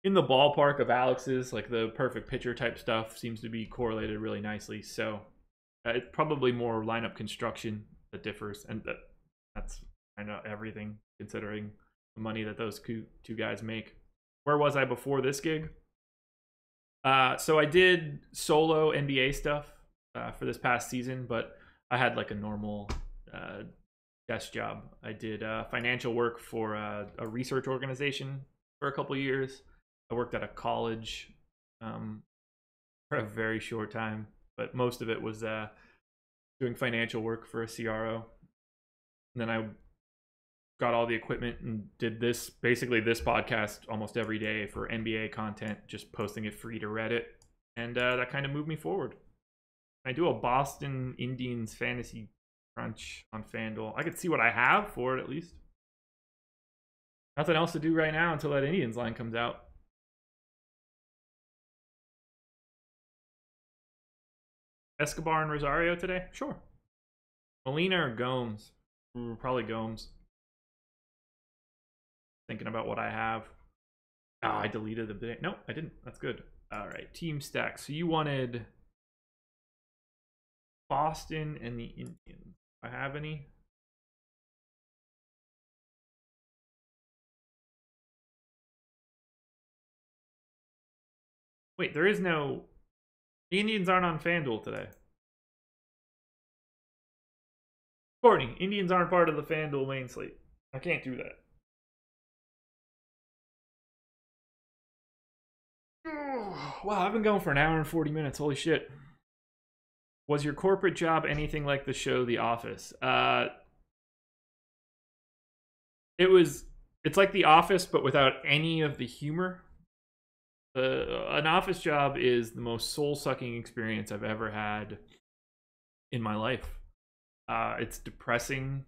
in the ballpark of Alex's, like the perfect pitcher type stuff seems to be correlated really nicely. So it's probably more lineup construction that differs, and that's kind of everything considering the money that those two guys make. Where was I before this gig? So I did solo NBA stuff for this past season, but I had like a normal desk job. I did financial work for a research organization for a couple years. I worked at a college for a very short time, but most of it was doing financial work for a CRO. And then I got all the equipment and did basically this podcast almost every day for NBA content, just posting it free to Reddit. And that kind of moved me forward. I do a Boston Indians fantasy crunch on FanDuel. I could see what I have for it at least. Nothing else to do right now until that Indians line comes out. Escobar and Rosario today? Sure. Molina or Gomes? Ooh, probably Gomes. Thinking about what I have. Ah, I deleted the day. No, I didn't. That's good. All right, team stack. So you wanted Boston and the Indians. Do I have any? Wait, there is no... The Indians aren't on FanDuel today. Courtney, Indians aren't part of the FanDuel main slate. I can't do that. Wow, I've been going for an hour and 40 minutes. Holy shit. Was your corporate job anything like the show The Office? It's like The Office, but without any of the humor. An office job is the most soul-sucking experience I've ever had in my life. It's depressing.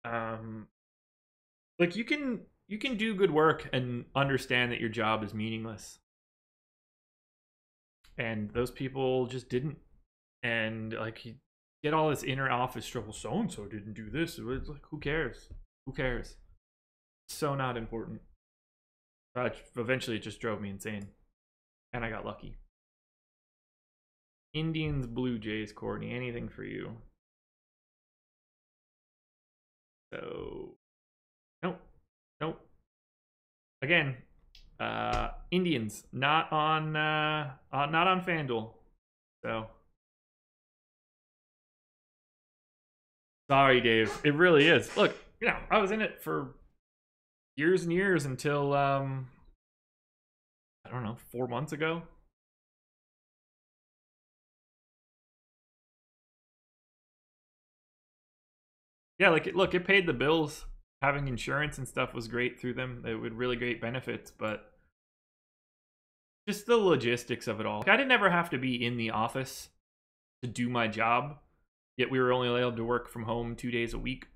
Like you can do good work and understand that your job is meaningless. And those people just didn't. And like you get all this inner office trouble. So and so didn't do this. It's like, who cares? Who cares? So not important. Eventually, it just drove me insane, and I got lucky. Indians, Blue Jays, Courtney. Anything for you? So, nope, nope. Again, Indians not on FanDuel. So. Sorry, Dave. It really is. Look, you know, I was in it for years and years until, I don't know, 4 months ago. Yeah, like, look, it paid the bills. Having insurance and stuff was great through them. It would really great benefits, but just the logistics of it all. Like, I didn't ever have to be in the office to do my job, yet we were only allowed to work from home 2 days a week.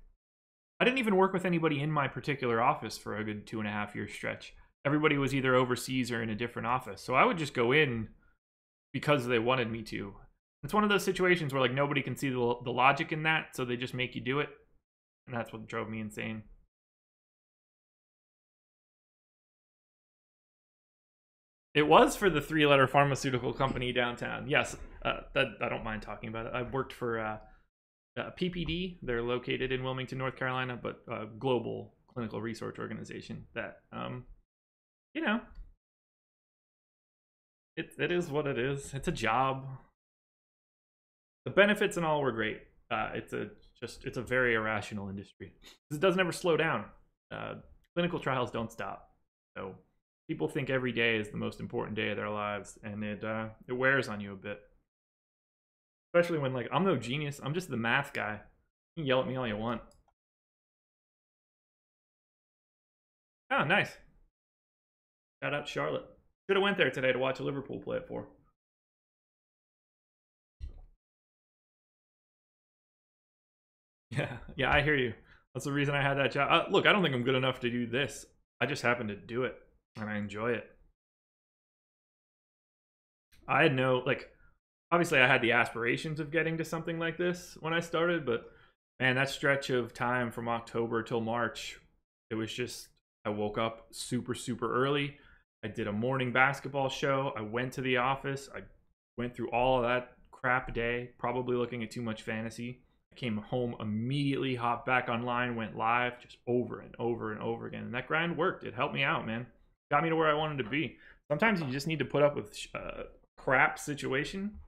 I didn't even work with anybody in my particular office for a good 2.5-year stretch. Everybody was either overseas or in a different office. So I would just go in because they wanted me to. It's one of those situations where like nobody can see the logic in that, so they just make you do it. And that's what drove me insane. It was for the 3-letter pharmaceutical company downtown. Yes, that I don't mind talking about it. I've worked for PPD. They're located in Wilmington, North Carolina, but a global clinical research organization that, you know, it is what it is. It's a job. The benefits and all were great. It's a very irrational industry. It doesn't ever slow down. Clinical trials don't stop. So people think every day is the most important day of their lives, and it wears on you a bit. Especially when, like, I'm no genius. I'm just the math guy. You can yell at me all you want. Oh, nice. Shout out Charlotte. Should have went there today to watch Liverpool play at 4. Yeah, I hear you. That's the reason I had that job. Look, I don't think I'm good enough to do this. I just happen to do it, and I enjoy it. I had no, like, obviously I had the aspirations of getting to something like this when I started, but man, that stretch of time from October till March, it was just, I woke up super, super early. I did a morning basketball show. I went to the office. I went through all of that crap day, probably looking at too much fantasy. I came home immediately, hopped back online, went live, just over and over and over again. And that grind worked. It helped me out, man. Got me to where I wanted to be. Sometimes you just need to put up with crap situation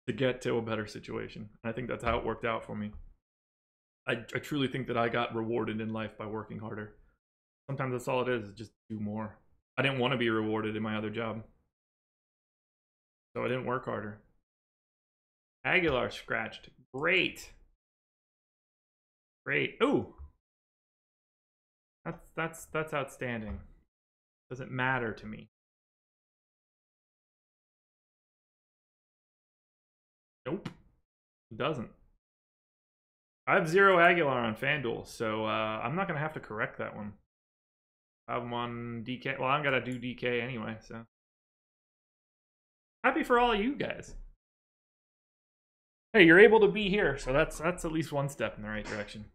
to get to a better situation. And I think that's how it worked out for me. I truly think that I got rewarded in life by working harder. Sometimes that's all it is just do more. I didn't want to be rewarded in my other job, so I didn't work harder. Aguilar scratched. Great. Great. Ooh. That's outstanding. Doesn't matter to me. Nope. It doesn't. I have 0 Aguilar on FanDuel, so I'm not going to have to correct that one. I have him on DK. Well, I'm going to do DK anyway, so. Happy for all of you guys. Hey, you're able to be here, so that's at least one step in the right direction.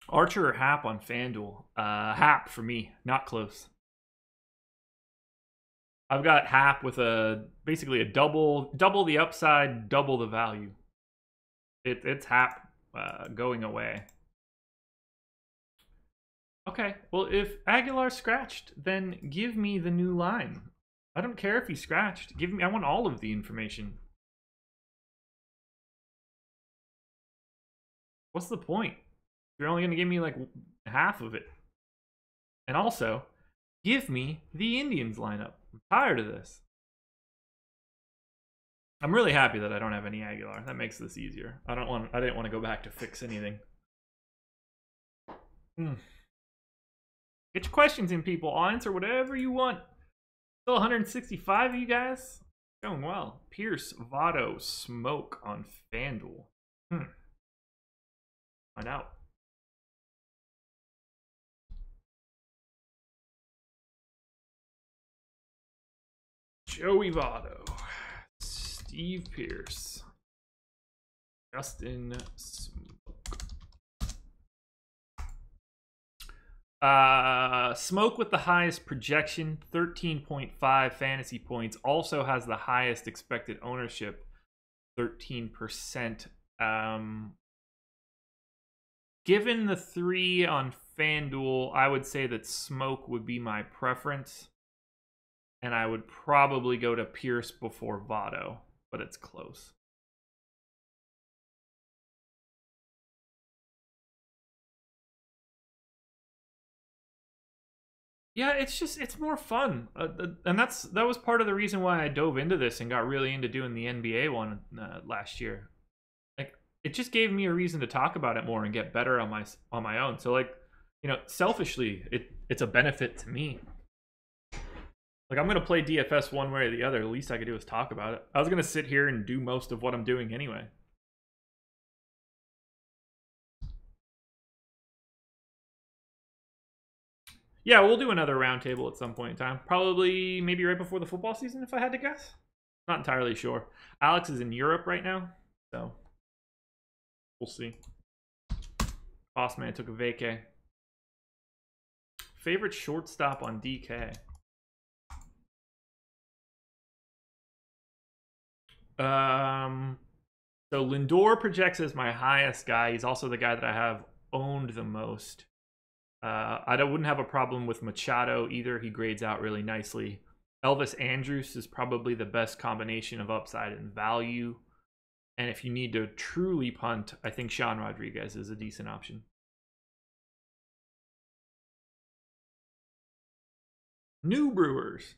Archer or Hap on FanDuel? Hap for me, not close. I've got Hap with basically a double the upside, double the value. It's Hap going away. Okay, well, if Aguilar scratched, then give me the new line. I don't care if he scratched. Give me, I want all of the information. What's the point? You're only going to give me like half of it. And also, give me the Indians lineup. I'm tired of this. I'm really happy that I don't have any Aguilar. That makes this easier. I didn't want to go back to fix anything. Get your questions in, people. I'll answer whatever you want. Still 165 of you guys. Going well. Pierce, Votto, Smoke on FanDuel. Find out. Joey Votto. Steve Pierce. Justin Smoke. Smoke with the highest projection, 13.5 fantasy points, also has the highest expected ownership, 13%. Given the 3 on FanDuel, I would say that Smoke would be my preference. And I would probably go to Pierce before Votto, but it's close. Yeah, it's more fun, and that was part of the reason why I dove into this and got really into doing the NBA one last year. Like, it just gave me a reason to talk about it more and get better on my own. So, like, you know, selfishly, it's a benefit to me. Like, I'm gonna play DFS one way or the other. The least I could do is talk about it. I was gonna sit here and do most of what I'm doing anyway. Yeah, we'll do another roundtable at some point in time. Probably maybe right before the football season, if I had to guess. Not entirely sure. Alex is in Europe right now, so we'll see. Boss man took a vacay. Favorite shortstop on DK? So Lindor projects as my highest guy. He's also the guy that I have owned the most. I wouldn't have a problem with Machado either. He grades out really nicely. Elvis Andrus is probably the best combination of upside and value. And if you need to truly punt, I think Sean Rodriguez is a decent option. New Brewers.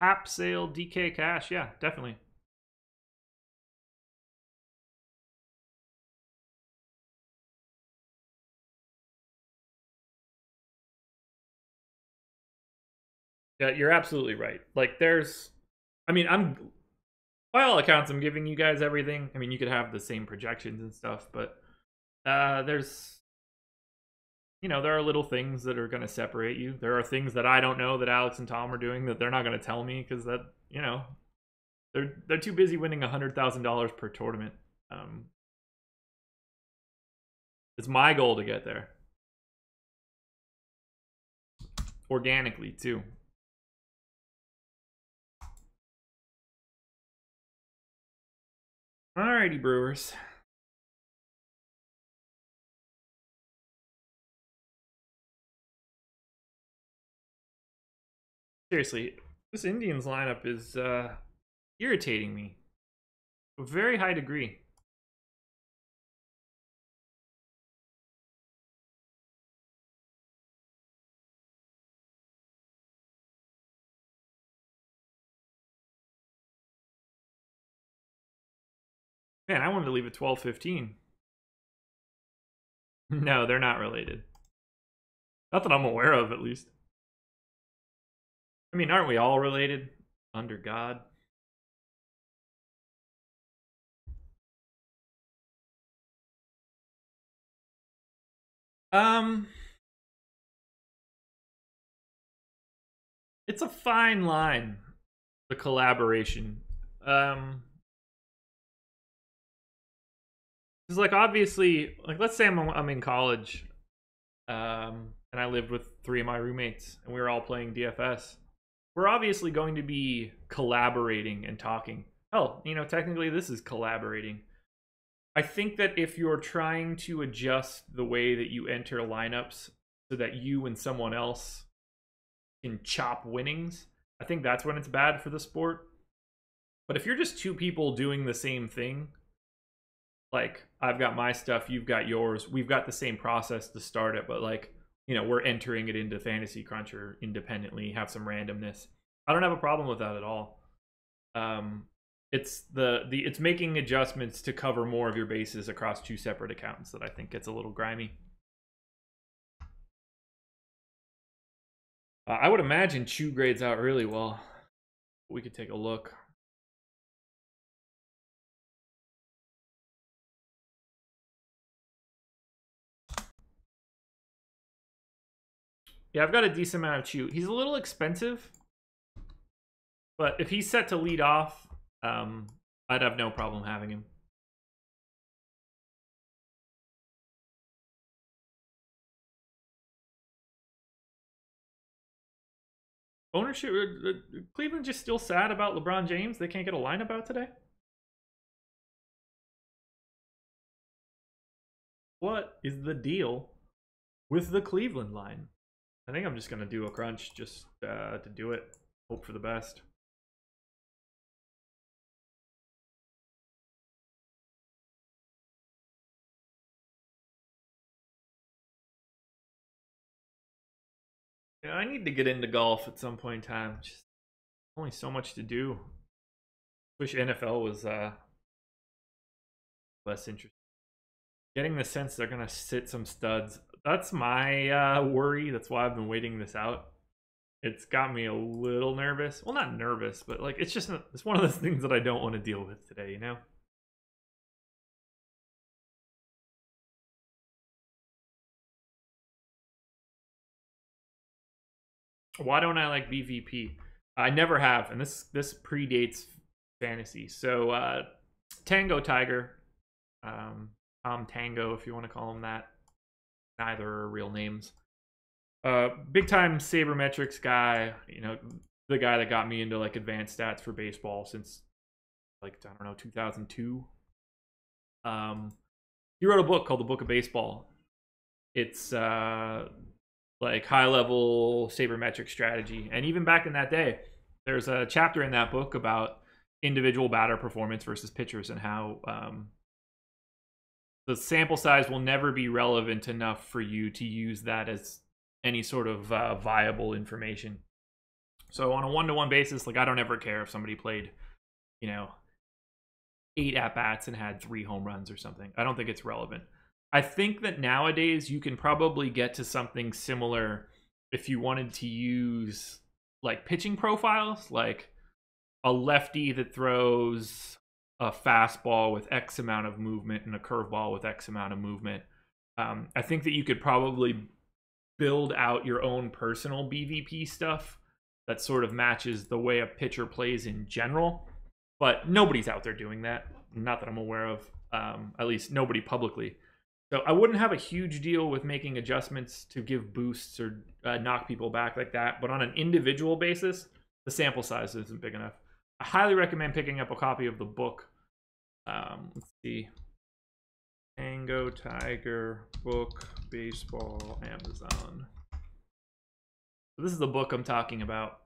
App sale, DK cash. Yeah, definitely. Yeah, you're absolutely right. Like, I mean, by all accounts, I'm giving you guys everything. I mean, you could have the same projections and stuff, but there's, you know, there are little things that are going to separate you. There are things that I don't know that Alex and Tom are doing that they're not going to tell me because that, you know, they're too busy winning $100,000 per tournament. It's my goal to get there. Organically, too. Alrighty, Brewers. Seriously, this Indians lineup is irritating me to a very high degree. Man, I wanted to leave at 12:15. No, they're not related. Not that I'm aware of, at least. I mean, aren't we all related under God? It's a fine line, the collaboration. Because like obviously, like let's say I'm in college, and I lived with 3 of my roommates, and we were all playing DFS. We're obviously going to be collaborating and talking. Hell, you know, technically this is collaborating. I think that if you're trying to adjust the way that you enter lineups so that you and someone else can chop winnings, I think that's when it's bad for the sport. But if you're just 2 people doing the same thing, like I've got my stuff, you've got yours, we've got the same process to start it, but like, you know, we're entering it into Fantasy Cruncher independently, have some randomness. I don't have a problem with that at all. It's it's making adjustments to cover more of your bases across 2 separate accounts that I think gets a little grimy. I would imagine Chew grades out really well. We could take a look. Yeah, I've got a decent amount of Chew. He's a little expensive, but if he's set to lead off, I'd have no problem having him. Ownership, Cleveland just still sad about LeBron James. They can't get a lineup out today. What is the deal with the Cleveland line? I think I'm just going to do a crunch just to do it. Hope for the best. Yeah, I need to get into golf at some point in time. Just only so much to do. Wish NFL was less interesting. Getting the sense they're going to sit some studs. That's my worry. That's why I've been waiting this out. It's got me a little nervous. Well, not nervous, but like it's just it's one of those things that I don't want to deal with today, you know? Why don't I like BVP? I never have, and this predates fantasy. So Tango Tiger, Tom Tango, if you want to call him that. Neither are real names. Big time sabermetrics guy. You know, the guy that got me into like advanced stats for baseball since like I don't know 2002. He wrote a book called The Book of Baseball. It's like high level sabermetric strategy, and even back in that day, there's a chapter in that book about individual batter performance versus pitchers and how the sample size will never be relevant enough for you to use that as any sort of viable information. So on a one-to-one basis, like I don't ever care if somebody played, you know, 8 at-bats and had 3 home runs or something. I don't think it's relevant. I think that nowadays you can probably get to something similar if you wanted to use like pitching profiles, like a lefty that throws a fastball with X amount of movement and a curveball with X amount of movement. I think that you could probably build out your own personal BVP stuff that sort of matches the way a pitcher plays in general. But nobody's out there doing that. Not that I'm aware of. At least nobody publicly. So I wouldn't have a huge deal with making adjustments to give boosts or knock people back like that. But on an individual basis, the sample size isn't big enough. I highly recommend picking up a copy of the book. Let's see. Tango Tiger book, baseball, Amazon. So this is the book I'm talking about.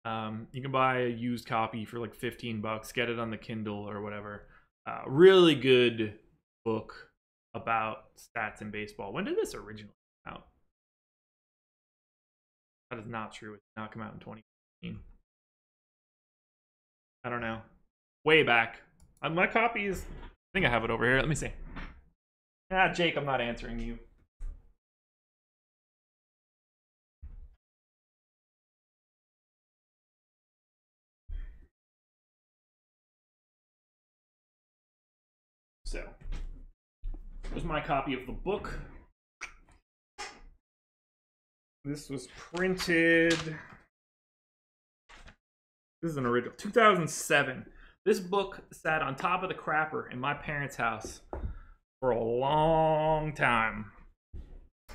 You can buy a used copy for like $15, get it on the Kindle or whatever. Really good book about stats in baseball. When did this originally come out? That is not true. It did not come out in 2015. I don't know. Way back. My copy is... I think I have it over here. Let me see. Jake, I'm not answering you. So, here's my copy of the book. This was printed. This is an original. 2007. This book sat on top of the crapper in my parents' house for a long time.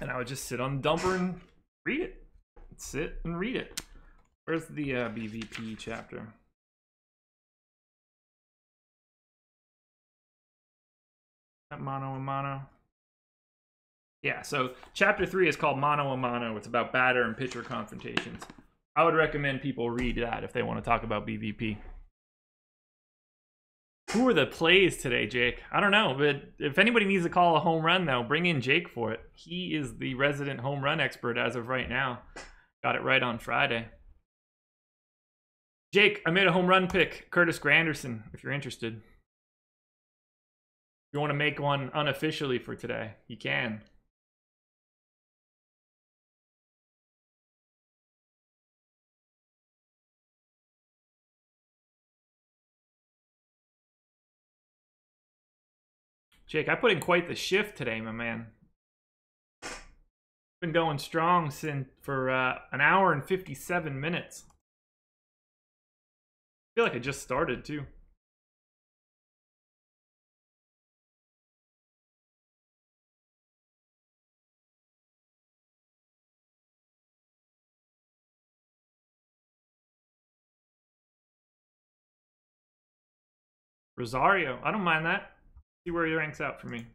And I would just sit on the dumper and read it. Sit and read it. Where's the BVP chapter? That mono and mono. Yeah, so chapter 3 is called Mono a Mono. It's about batter and pitcher confrontations. I would recommend people read that if they want to talk about BVP. Who are the plays today, Jake? I don't know, but if anybody needs to call a home run, though, bring in Jake for it. He is the resident home run expert as of right now. Got it right on Friday. Jake, I made a home run pick. Curtis Granderson, if you're interested. If you want to make one unofficially for today, you can. Jake, I put in quite the shift today, my man. Been going strong for an hour and 57 minutes. I feel like I just started, too. Rosario, I don't mind that. See where he ranks out for me.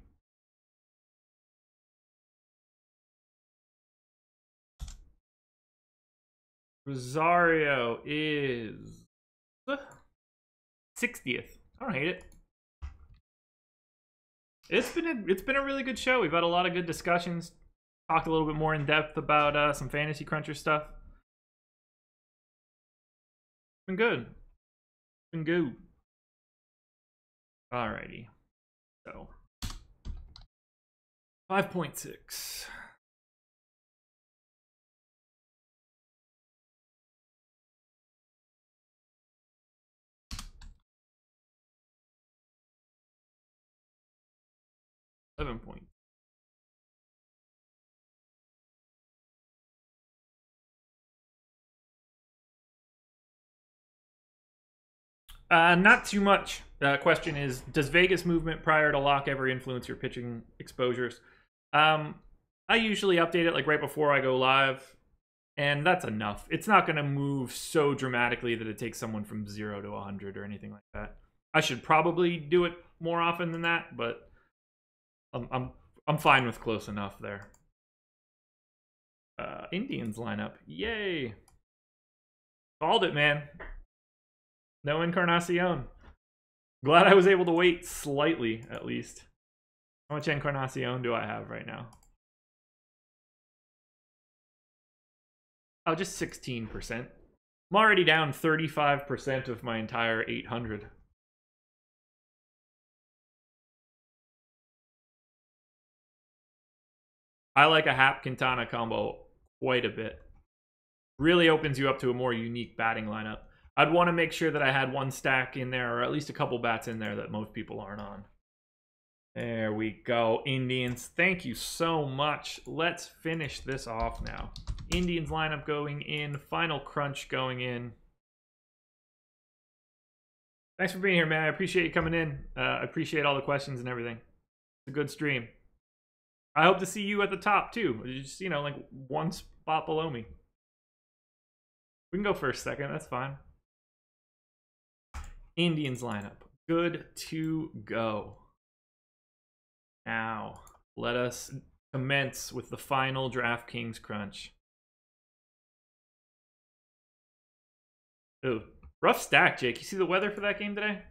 Rosario is 60th. I don't hate it. It's been a really good show. We've had a lot of good discussions. Talked a little bit more in depth about some fantasy cruncher stuff. Been good. Been good. Alrighty. So 5.6. Point. Not too much. Question is, does Vegas movement prior to lock ever influence your pitching exposures? I usually update it like right before I go live, and that's enough. It's not going to move so dramatically that it takes someone from 0 to 100 or anything like that. I should probably do it more often than that, but I'm fine with close enough there. Indians lineup. Yay. Called it, man. No Encarnacion. Glad I was able to wait slightly, at least. How much Encarnacion do I have right now? Oh, just 16%. I'm already down 35% of my entire 800. I like a Hap Quintana combo quite a bit. Really opens you up to a more unique batting lineup. I'd want to make sure that I had one stack in there, or at least a couple bats in there that most people aren't on. There we go, Indians. Thank you so much. Let's finish this off now. Indians lineup going in. Final crunch going in. Thanks for being here, man. I appreciate you coming in. I appreciate all the questions and everything. It's a good stream. I hope to see you at the top, too. Just, you know, like one spot below me. We can go for a second. That's fine. Indians lineup. Good to go. Now, let us commence with the final DraftKings crunch. Ooh, rough stack, Jake. You see the weather for that game today?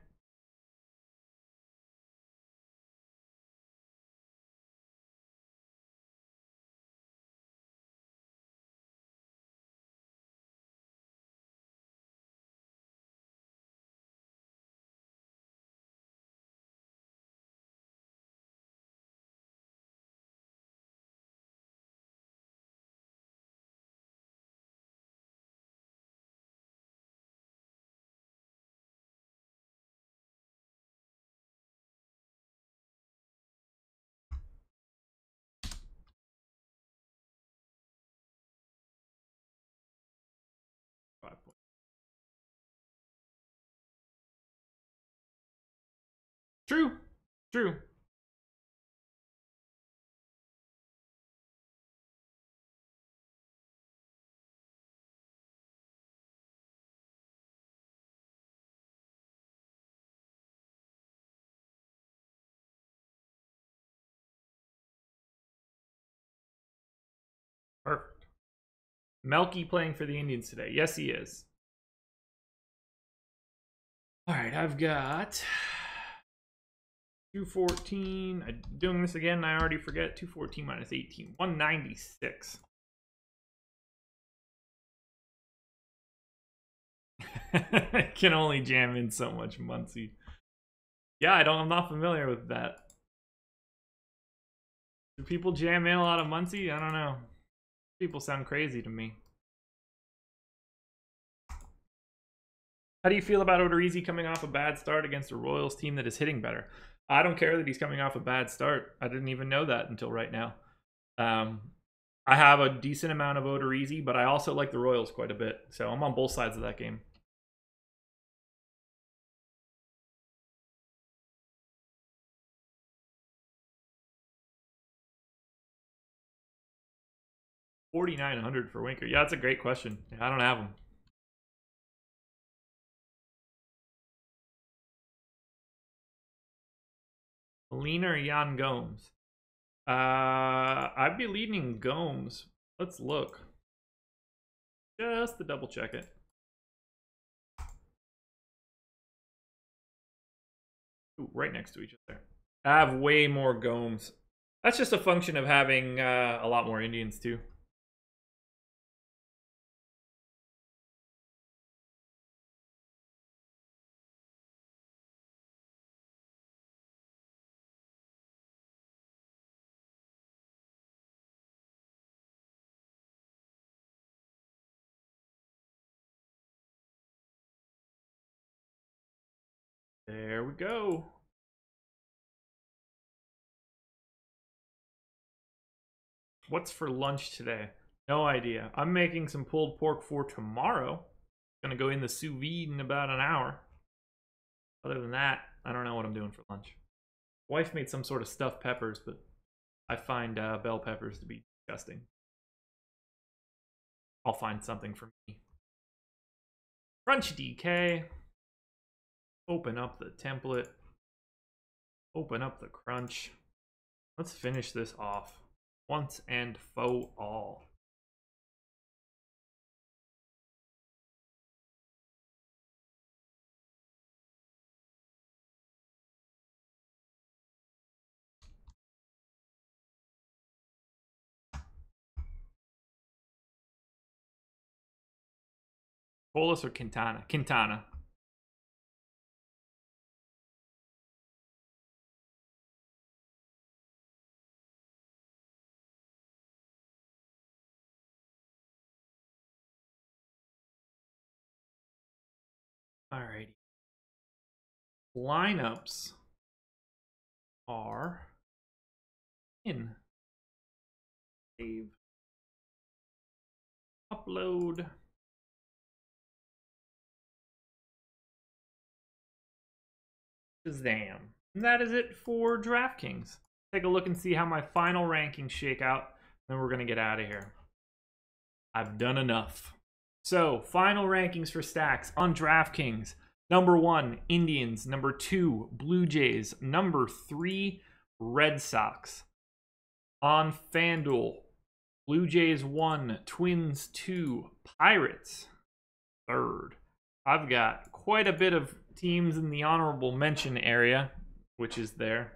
True. True. Perfect. Melky playing for the Indians today. Yes, he is. All right, I've got 214. I'm doing this again. I already forget. 214 minus 18. 196. I can only jam in so much Muncie. Yeah, I'm not familiar with that. Do people jam in a lot of Muncie? I don't know. People sound crazy to me. How do you feel about Odorizzi coming off a bad start against a Royals team that is hitting better? I don't care that he's coming off a bad start. I didn't even know that until right now. I have a decent amount of Odorizzi, but I also like the Royals quite a bit. So I'm on both sides of that game. $4,900 for Winker. Yeah, that's a great question. I don't have him. Molina or Yan Gomes? I'd be leaning Gomes. Let's look. Just to double check it. Ooh, right next to each other. I have way more Gomes. That's just a function of having a lot more Indians too. There we go. What's for lunch today? No idea. I'm making some pulled pork for tomorrow. Gonna go in the sous vide in about an hour. Other than that, I don't know what I'm doing for lunch. Wife made some sort of stuffed peppers, but I find bell peppers to be disgusting. I'll find something for me. Crunch DK. Open up the template. Open up the crunch. Let's finish this off once and for all. Polis or Quintana? Quintana. Alrighty. Lineups are in. Save. Upload. Shazam. And that is it for DraftKings. Take a look and see how my final rankings shake out. Then we're going to get out of here. I've done enough. So, final rankings for stacks on DraftKings. Number 1, Indians. Number 2, Blue Jays. Number 3, Red Sox. On FanDuel, Blue Jays 1, Twins 2, Pirates 3rd. I've got quite a bit of teams in the honorable mention area, which is there.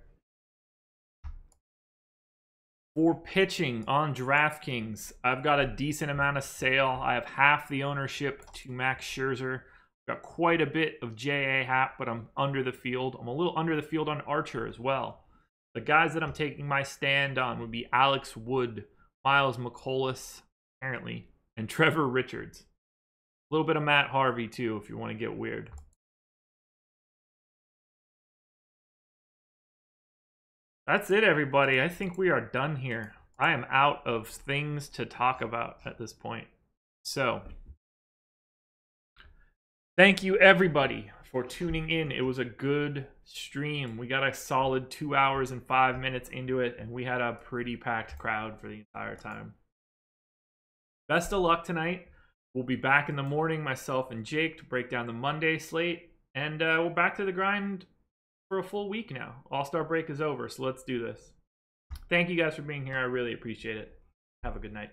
For pitching on DraftKings, I've got a decent amount of sale. I have half the ownership to Max Scherzer. Got quite a bit of J.A. Happ, but I'm under the field. I'm a little under the field on Archer as well. The guys that I'm taking my stand on would be Alex Wood, Miles McCollum, apparently, and Trevor Richards. A little bit of Matt Harvey, too, if you want to get weird. That's it, everybody. I think we are done here. I am out of things to talk about at this point. So, Thank you, everybody, for tuning in. It was a good stream. We got a solid 2 hours and 5 minutes into it, and we had a pretty packed crowd for the entire time. Best of luck tonight. We'll be back in the morning, myself and Jake, to break down the Monday slate. And we're back to the grind for a full week now. All-Star break is over, so let's do this. Thank you guys for being here. I really appreciate it. Have a good night.